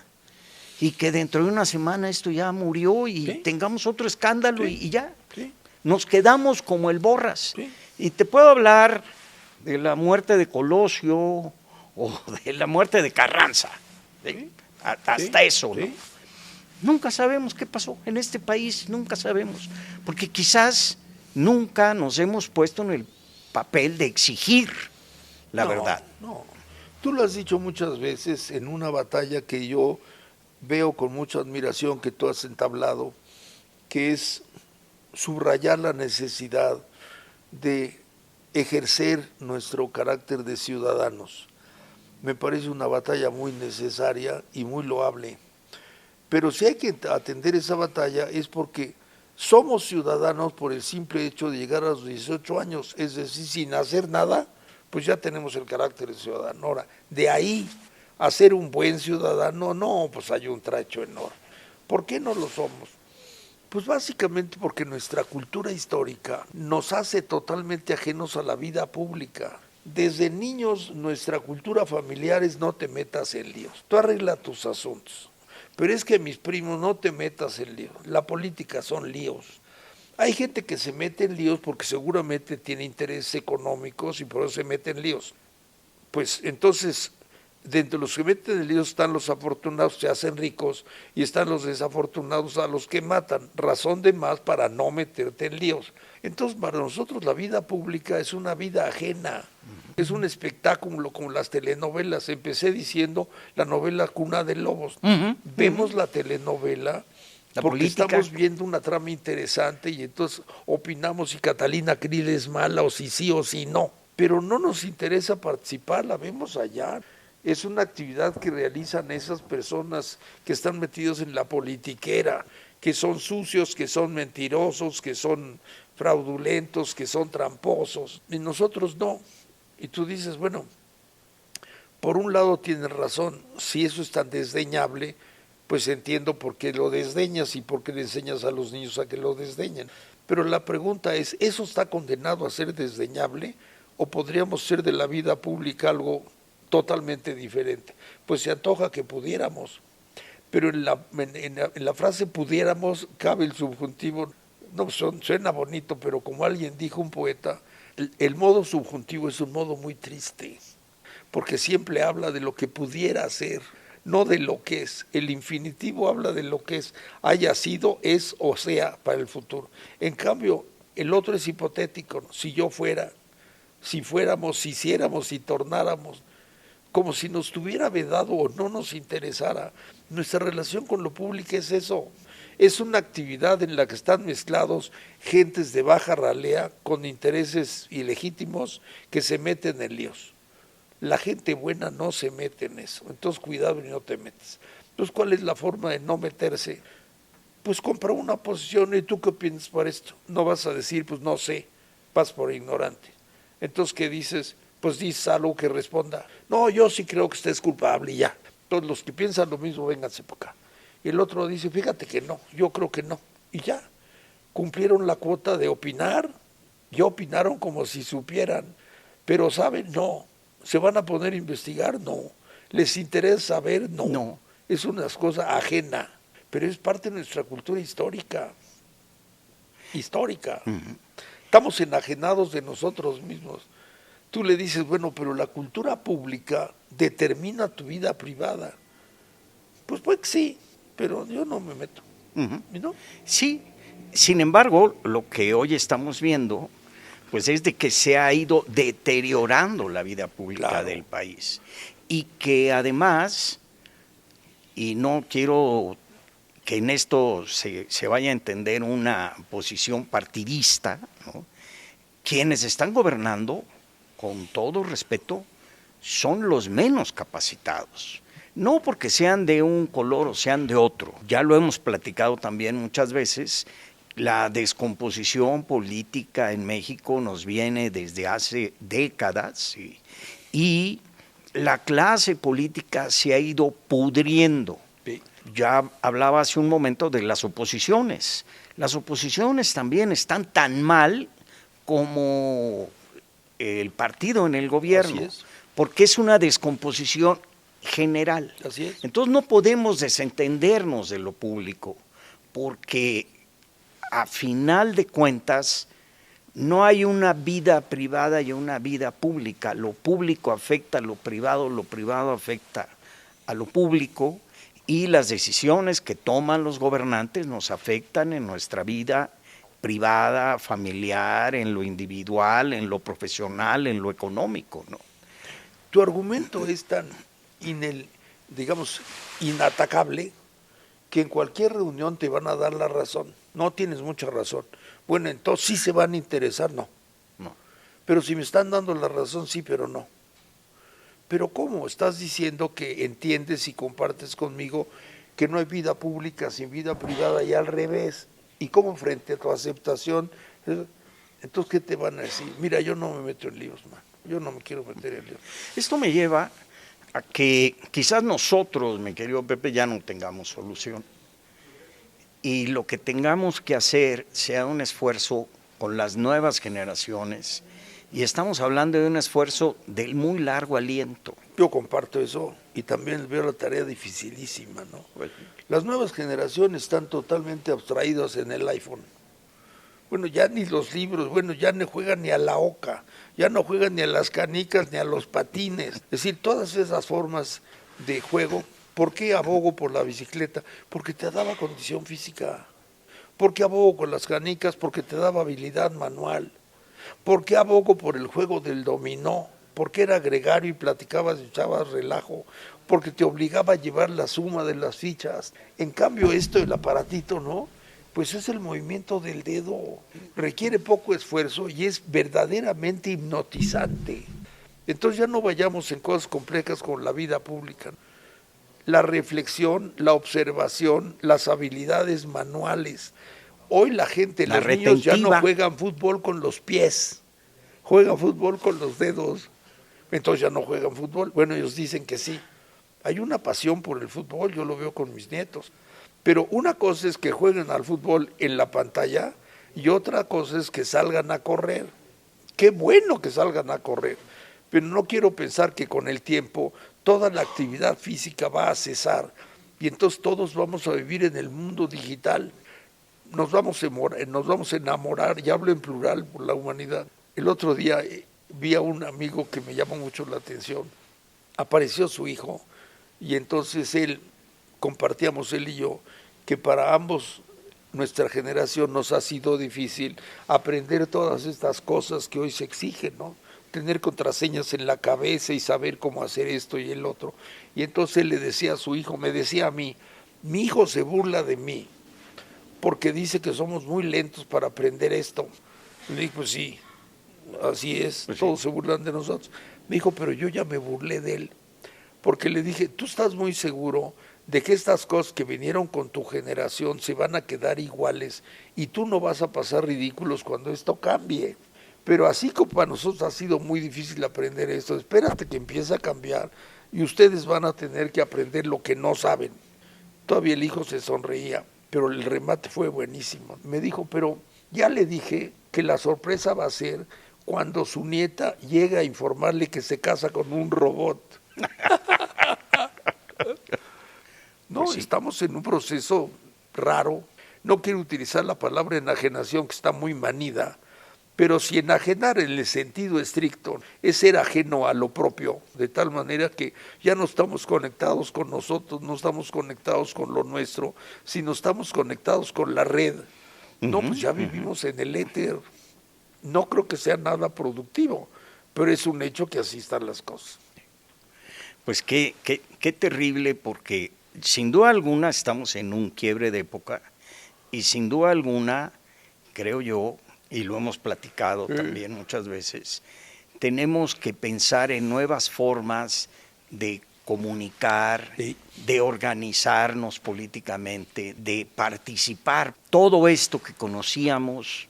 y que dentro de una semana esto ya murió y tengamos otro escándalo y ya? Nos quedamos como el Borras. Y te puedo hablar de la muerte de Colosio o de la muerte de Carranza, hasta eso, ¿no? Nunca sabemos qué pasó en este país, nunca sabemos, porque quizás nunca nos hemos puesto en el papel de exigir la verdad. No, tú lo has dicho muchas veces en una batalla que yo veo con mucha admiración que tú has entablado, que es subrayar la necesidad de ejercer nuestro carácter de ciudadanos. Me parece una batalla muy necesaria y muy loable. Pero si hay que atender esa batalla es porque somos ciudadanos por el simple hecho de llegar a los 18 años, es decir, sin hacer nada, pues ya tenemos el carácter de ciudadano. Ahora, de ahí a ser un buen ciudadano, no, pues hay un trecho enorme. ¿Por qué no lo somos? Pues básicamente porque nuestra cultura histórica nos hace totalmente ajenos a la vida pública. Desde niños nuestra cultura familiar es no te metas en líos, tú arregla tus asuntos. Pero es que mis primos, no te metas en líos, la política son líos. Hay gente que se mete en líos porque seguramente tiene intereses económicos y por eso se mete en líos. Pues entonces, dentro de los que meten en líos están los afortunados, se hacen ricos, y están los desafortunados a los que matan. Razón de más para no meterte en líos. Entonces, para nosotros la vida pública es una vida ajena. Es un espectáculo como las telenovelas. Empecé diciendo la novela Cuna de Lobos. Vemos la telenovela porque estamos viendo una trama interesante y entonces opinamos si Catalina Krill es mala o si sí o si no. Pero no nos interesa participar, la vemos allá. Es una actividad que realizan esas personas que están metidos en la politiquera, que son sucios, que son mentirosos, que son fraudulentos, que son tramposos. Y nosotros no. Y tú dices, bueno, por un lado tienes razón, si eso es tan desdeñable, pues entiendo por qué lo desdeñas y por qué le enseñas a los niños a que lo desdeñen. Pero la pregunta es, ¿eso está condenado a ser desdeñable o podríamos ser de la vida pública algo totalmente diferente? Pues se antoja que pudiéramos, pero en la frase pudiéramos cabe el subjuntivo, no suena bonito, pero como alguien dijo, un poeta, el modo subjuntivo es un modo muy triste, porque siempre habla de lo que pudiera ser, no de lo que es. El infinitivo habla de lo que es, haya sido, es o sea para el futuro. En cambio, el otro es hipotético, si yo fuera, si fuéramos, si hiciéramos, si tornáramos, como si nos tuviera vedado o no nos interesara. Nuestra relación con lo público es eso. Es una actividad en la que están mezclados gentes de baja ralea con intereses ilegítimos que se meten en líos. La gente buena no se mete en eso, entonces cuidado y no te metes. Entonces, ¿cuál es la forma de no meterse? Pues compra una posición. ¿Y tú qué opinas por esto? No vas a decir, pues no sé, vas por ignorante. Entonces, ¿qué dices? Pues dices algo que responda, no, yo sí creo que usted es culpable y ya. Todos los que piensan lo mismo, vénganse por acá. Y el otro dice, fíjate que no, yo creo que no. Y ya, cumplieron la cuota de opinar, ya opinaron como si supieran, pero ¿saben? No. ¿Se van a poner a investigar? No. ¿Les interesa saber? No. No. Es una cosa ajena, pero es parte de nuestra cultura histórica. Histórica. Estamos enajenados de nosotros mismos. Tú le dices, bueno, pero la cultura pública determina tu vida privada. Pues que sí, pero yo no me meto. ¿No? Sí, sin embargo, lo que hoy estamos viendo, pues es de que se ha ido deteriorando la vida pública del país. Y que además, y no quiero que en esto se vaya a entender una posición partidista, ¿no? Quienes están gobernando, con todo respeto, son los menos capacitados. No porque sean de un color o sean de otro, ya lo hemos platicado también muchas veces, la descomposición política en México nos viene desde hace décadas y la clase política se ha ido pudriendo. Ya hablaba hace un momento de las oposiciones. Las oposiciones también están tan mal como el partido en el gobierno, porque es una descomposición general. Así es. Entonces no podemos desentendernos de lo público, porque a final de cuentas no hay una vida privada y una vida pública. Lo público afecta a lo privado afecta a lo público, Y las decisiones que toman los gobernantes nos afectan en nuestra vida privada, familiar, en lo individual, en lo profesional, en lo económico, ¿no? Tu argumento es tan, digamos, inatacable que en cualquier reunión te van a dar la razón. No tienes mucha razón. Bueno, entonces sí se van a interesar, no. No. Pero si me están dando la razón, sí, pero no. Pero ¿cómo? Estás diciendo que entiendes y compartes conmigo que no hay vida pública sin vida privada y al revés. ¿Y cómo frente a tu aceptación? Entonces, ¿qué te van a decir? Mira, yo no me meto en líos, man. Yo no me quiero meter en líos. Esto me lleva a que quizás nosotros, mi querido Pepe, ya no tengamos solución. Y lo que tengamos que hacer sea un esfuerzo con las nuevas generaciones. Y estamos hablando de un esfuerzo del muy largo aliento. Yo comparto eso y también veo la tarea dificilísima, ¿no? Bueno. Las nuevas generaciones están totalmente abstraídas en el iPhone. Bueno, ya ni los libros, bueno, ya no juegan ni a la oca, ya no juegan ni a las canicas ni a los patines. Es decir, todas esas formas de juego. ¿Por qué abogo por la bicicleta? Porque te daba condición física. ¿Por qué abogo con las canicas? Porque te daba habilidad manual. ¿Por qué abogo por el juego del dominó? Porque era gregario y platicabas y echabas relajo. Porque te obligaba a llevar la suma de las fichas. En cambio esto, el aparatito, ¿no? Pues es el movimiento del dedo. Requiere poco esfuerzo y es verdaderamente hipnotizante. Entonces ya no vayamos en cosas complejas con la vida pública. La reflexión, la observación, las habilidades manuales. Hoy la gente, los niños ya no juegan fútbol con los pies, juegan fútbol con los dedos. Entonces ya no juegan fútbol. Bueno, ellos dicen que sí. Hay una pasión por el fútbol, yo lo veo con mis nietos. Pero una cosa es que jueguen al fútbol en la pantalla y otra cosa es que salgan a correr. Qué bueno que salgan a correr, pero no quiero pensar que con el tiempo toda la actividad física va a cesar y entonces todos vamos a vivir en el mundo digital. Nos vamos a enamorar, y hablo en plural por la humanidad. El otro día vi a un amigo que me llamó mucho la atención. Apareció su hijo y entonces compartíamos él y yo, que para ambos, nuestra generación, nos ha sido difícil aprender todas estas cosas que hoy se exigen, ¿no? Tener contraseñas en la cabeza y saber cómo hacer esto y el otro. Y entonces él le decía a su hijo, me decía a mí, mi hijo se burla de mí porque dice que somos muy lentos para aprender esto. Le dije, pues sí, así es, pues todos sí. Se burlan de nosotros. Me dijo, pero yo ya me burlé de él, porque le dije, tú estás muy seguro de que estas cosas que vinieron con tu generación se van a quedar iguales y tú no vas a pasar ridículos cuando esto cambie. Pero así como para nosotros ha sido muy difícil aprender esto, espérate que empiece a cambiar y ustedes van a tener que aprender lo que no saben. Todavía el hijo se sonreía, pero el remate fue buenísimo. Me dijo, pero ya le dije que la sorpresa va a ser cuando su nieta llega a informarle que se casa con un robot. No, pues sí. Estamos en un proceso raro. No quiero utilizar la palabra enajenación, que está muy manida, pero si enajenar en el sentido estricto es ser ajeno a lo propio, de tal manera que ya no estamos conectados con nosotros, no estamos conectados con lo nuestro, sino estamos conectados con la red. No, pues ya vivimos en el éter. No creo que sea nada productivo, pero es un hecho que así están las cosas. Pues qué terrible, porque sin duda alguna estamos en un quiebre de época y sin duda alguna, creo yo, y lo hemos platicado también muchas veces, tenemos que pensar en nuevas formas de comunicar, de organizarnos políticamente, de participar. Todo esto que conocíamos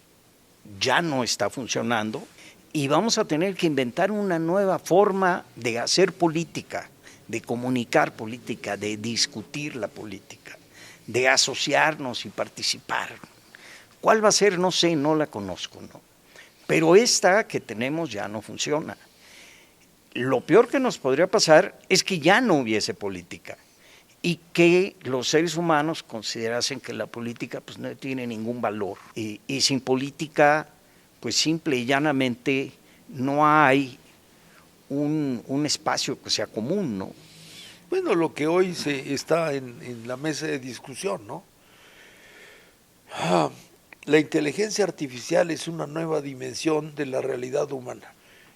ya no está funcionando y vamos a tener que inventar una nueva forma de hacer política, de comunicar política, de discutir la política, de asociarnos y participar. ¿Cuál va a ser? No sé, no la conozco, ¿no? Pero esta que tenemos ya no funciona. Lo peor que nos podría pasar es que ya no hubiese política y que los seres humanos considerasen que la política pues no tiene ningún valor. Y sin política, pues simple y llanamente no hay un espacio que sea común, ¿no? Bueno, lo que hoy se está en la mesa de discusión, ¿no? La inteligencia artificial es una nueva dimensión de la realidad humana.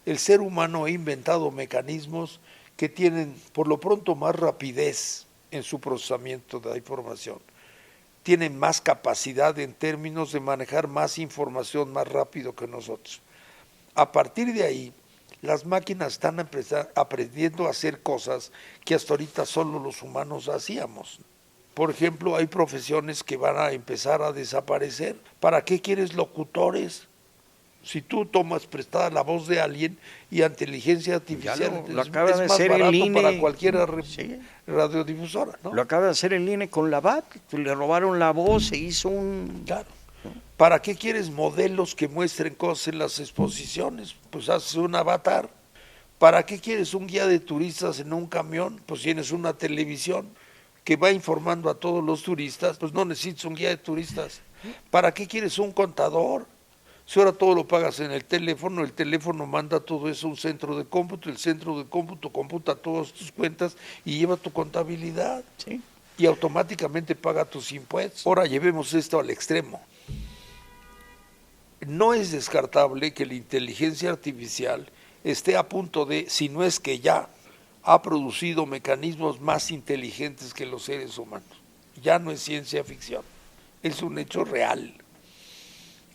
El ser humano ha inventado mecanismos que tienen, por lo pronto, más rapidez en su procesamiento de la información. Tienen más capacidad en términos de manejar más información más rápido que nosotros. A partir de ahí, las máquinas están aprendiendo a hacer cosas que hasta ahorita solo los humanos hacíamos. Por ejemplo, hay profesiones que van a empezar a desaparecer. ¿Para qué quieres locutores? Si tú tomas prestada la voz de alguien y a inteligencia artificial lo acaba de es más hacer el barato INE. para cualquier Sí. radiodifusora, ¿no? Lo acaba de hacer el INE con la VAT, le robaron la voz, se hizo un... Claro. ¿Para qué quieres modelos que muestren cosas en las exposiciones? Pues haces un avatar. ¿Para qué quieres un guía de turistas en un camión? Pues tienes una televisión que va informando a todos los turistas, pues no necesitas un guía de turistas. ¿Para qué quieres un contador? Si ahora todo lo pagas en el teléfono manda todo eso a un centro de cómputo, el centro de cómputo computa todas tus cuentas y lleva tu contabilidad. Sí. Y automáticamente paga tus impuestos. Ahora llevemos esto al extremo. No es descartable que la inteligencia artificial esté a punto de, si no es que ya, ha producido mecanismos más inteligentes que los seres humanos. Ya no es ciencia ficción, es un hecho real.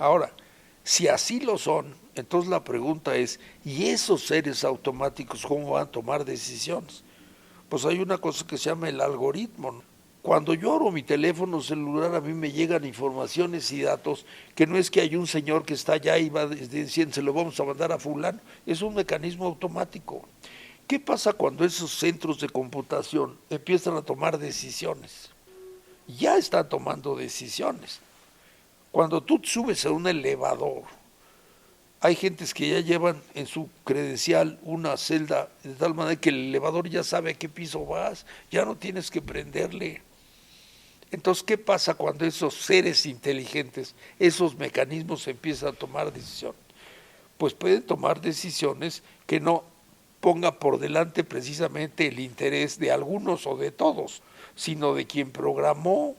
Ahora, si así lo son, entonces la pregunta es, ¿y esos seres automáticos cómo van a tomar decisiones? Pues hay una cosa que se llama el algoritmo, ¿no? Cuando yo abro mi teléfono celular, a mí me llegan informaciones y datos que no es que hay un señor que está allá y va diciendo, se lo vamos a mandar a fulano, es un mecanismo automático. ¿Qué pasa cuando esos centros de computación empiezan a tomar decisiones? Ya están tomando decisiones. Cuando tú subes a un elevador, hay gentes que ya llevan en su credencial una celda de tal manera que el elevador ya sabe a qué piso vas, ya no tienes que prenderle. Entonces, ¿qué pasa cuando esos seres inteligentes, esos mecanismos empiezan a tomar decisiones? Pues pueden tomar decisiones que no ponga por delante precisamente el interés de algunos o de todos, sino de quien programó.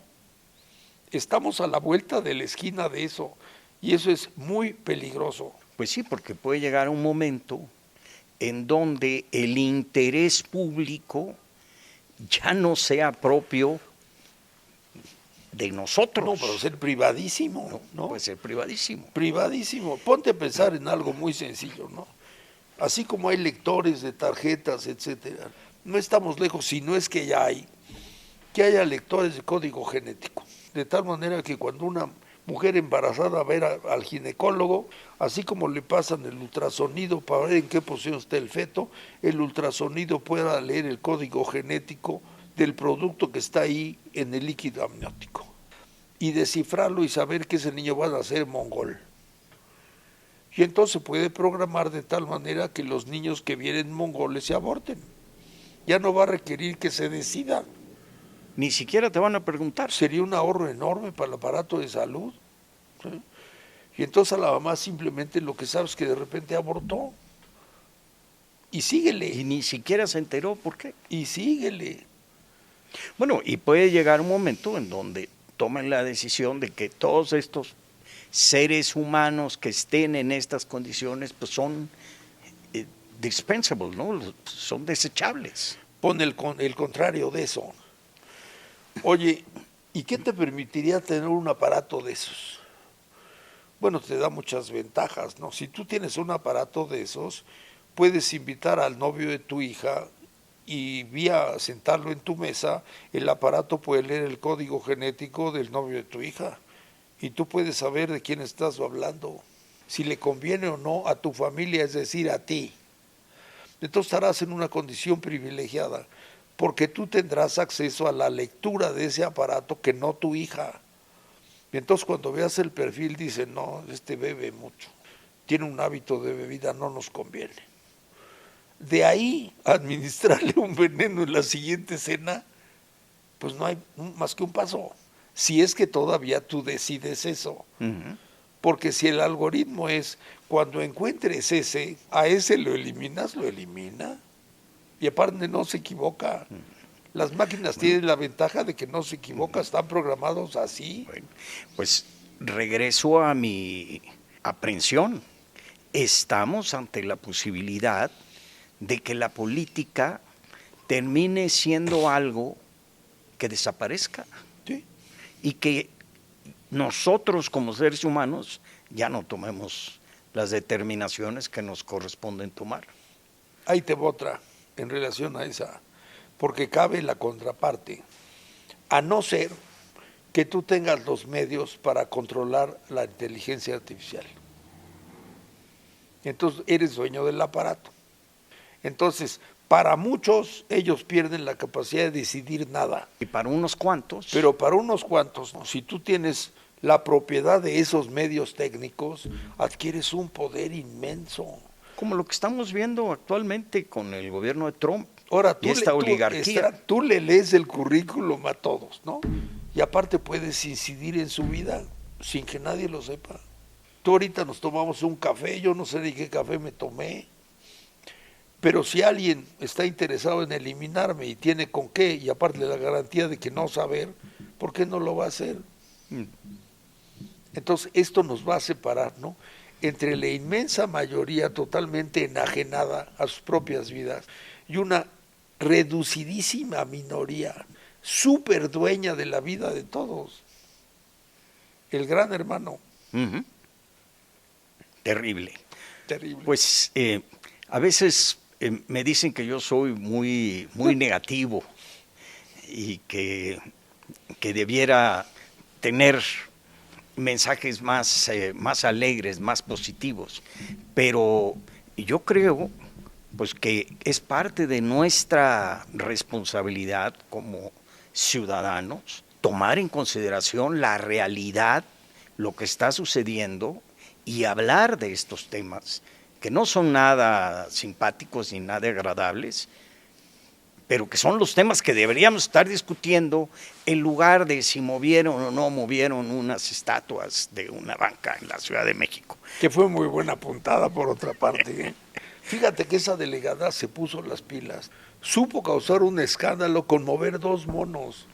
Estamos a la vuelta de la esquina de eso, y eso es muy peligroso. Pues sí, porque puede llegar un momento en donde el interés público ya no sea propio de nosotros. No, pero ser privadísimo, ¿no? Puede ser privadísimo. Privadísimo. Ponte a pensar en algo muy sencillo, ¿no? Así como hay lectores de tarjetas, etcétera, no estamos lejos, si no es que ya hay, que haya lectores de código genético, de tal manera que cuando una mujer embarazada va a ver al ginecólogo, así como le pasan el ultrasonido para ver en qué posición está el feto, el ultrasonido pueda leer el código genético del producto que está ahí en el líquido amniótico y descifrarlo y saber que ese niño va a nacer mongol. Y entonces puede programar de tal manera que los niños que vienen mongoles se aborten. Ya no va a requerir que se decida. Ni siquiera te van a preguntar. Sería un ahorro enorme para el aparato de salud, ¿sí? Y entonces a la mamá simplemente lo que sabe es que de repente abortó. Y síguele. Y ni siquiera se enteró por qué. Y síguele. Bueno, y puede llegar un momento en donde tomen la decisión de que todos estos seres humanos que estén en estas condiciones pues son dispensables, ¿no? Son desechables. Pon el contrario de eso. Oye, ¿y qué te permitiría tener un aparato de esos? Bueno, te da muchas ventajas, ¿no? Si tú tienes un aparato de esos, puedes invitar al novio de tu hija y vía sentarlo en tu mesa, el aparato puede leer el código genético del novio de tu hija y tú puedes saber de quién estás hablando, si le conviene o no a tu familia, es decir, a ti. Entonces estarás en una condición privilegiada, porque tú tendrás acceso a la lectura de ese aparato que no tu hija. Y entonces cuando veas el perfil dice, no, este bebe mucho, tiene un hábito de bebida, no nos conviene. De ahí administrarle un veneno en la siguiente cena, pues no hay más que un paso. Si es que todavía tú decides eso. Uh-huh. Porque si el algoritmo es, cuando encuentres ese, a ese lo eliminas, lo elimina. Y aparte no se equivoca. Las máquinas tienen la ventaja de que no se equivocan, están programados así. Bueno, pues regreso a mi aprehensión. Estamos ante la posibilidad de que la política termine siendo algo que desaparezca. Sí. Y que nosotros como seres humanos ya no tomemos las determinaciones que nos corresponden tomar. Ahí te va otra en relación a esa, porque cabe la contraparte, a no ser que tú tengas los medios para controlar la inteligencia artificial. Entonces eres dueño del aparato. Entonces, para muchos, ellos pierden la capacidad de decidir nada. Y para unos cuantos. Pero para unos cuantos, si tú tienes la propiedad de esos medios técnicos, adquieres un poder inmenso. Como lo que estamos viendo actualmente con el gobierno de Trump. Ahora, y esta oligarquía. Tú le lees el currículum a todos, ¿no? Y aparte puedes incidir en su vida sin que nadie lo sepa. Tú ahorita nos tomamos un café, yo no sé de qué café me tomé. Pero si alguien está interesado en eliminarme y tiene con qué, y aparte la garantía de que no saber, ¿por qué no lo va a hacer? Entonces, esto nos va a separar, ¿no?, entre la inmensa mayoría totalmente enajenada a sus propias vidas y una reducidísima minoría, súper dueña de la vida de todos. El gran hermano. Uh-huh. Terrible. Terrible. Pues a veces me dicen que yo soy muy negativo y que debiera tener mensajes más alegres, más positivos, pero yo creo pues que es parte de nuestra responsabilidad como ciudadanos tomar en consideración la realidad, lo que está sucediendo y hablar de estos temas que no son nada simpáticos ni nada agradables, pero que son los temas que deberíamos estar discutiendo en lugar de si movieron o no movieron unas estatuas de una banca en la Ciudad de México. Que fue muy buena puntada por otra parte, ¿eh? Fíjate que esa delegada se puso las pilas, supo causar un escándalo con mover 2 monos.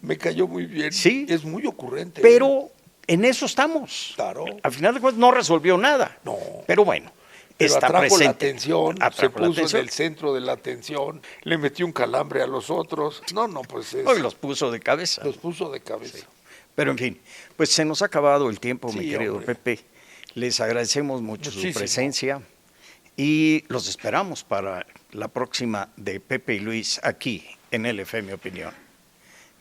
Me cayó muy bien. Sí. Es muy ocurrente. Pero en eso estamos. Claro. Al final de cuentas no resolvió nada. No. Pero bueno. Pero está atrajo presente. la atención, se puso la atención. en el centro de la atención, le metió un calambre a los otros. Pues Hoy los puso de cabeza. Los puso de cabeza. Sí. Pero en fin, pues se nos ha acabado el tiempo, Sí, mi querido hombre. Pepe. Les agradecemos mucho Muchísimo. su presencia y los esperamos para la próxima de Pepe y Luis aquí en LF Mi Opinión.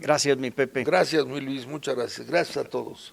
Gracias, mi Pepe. Gracias, mi Luis, muchas gracias. Gracias a todos.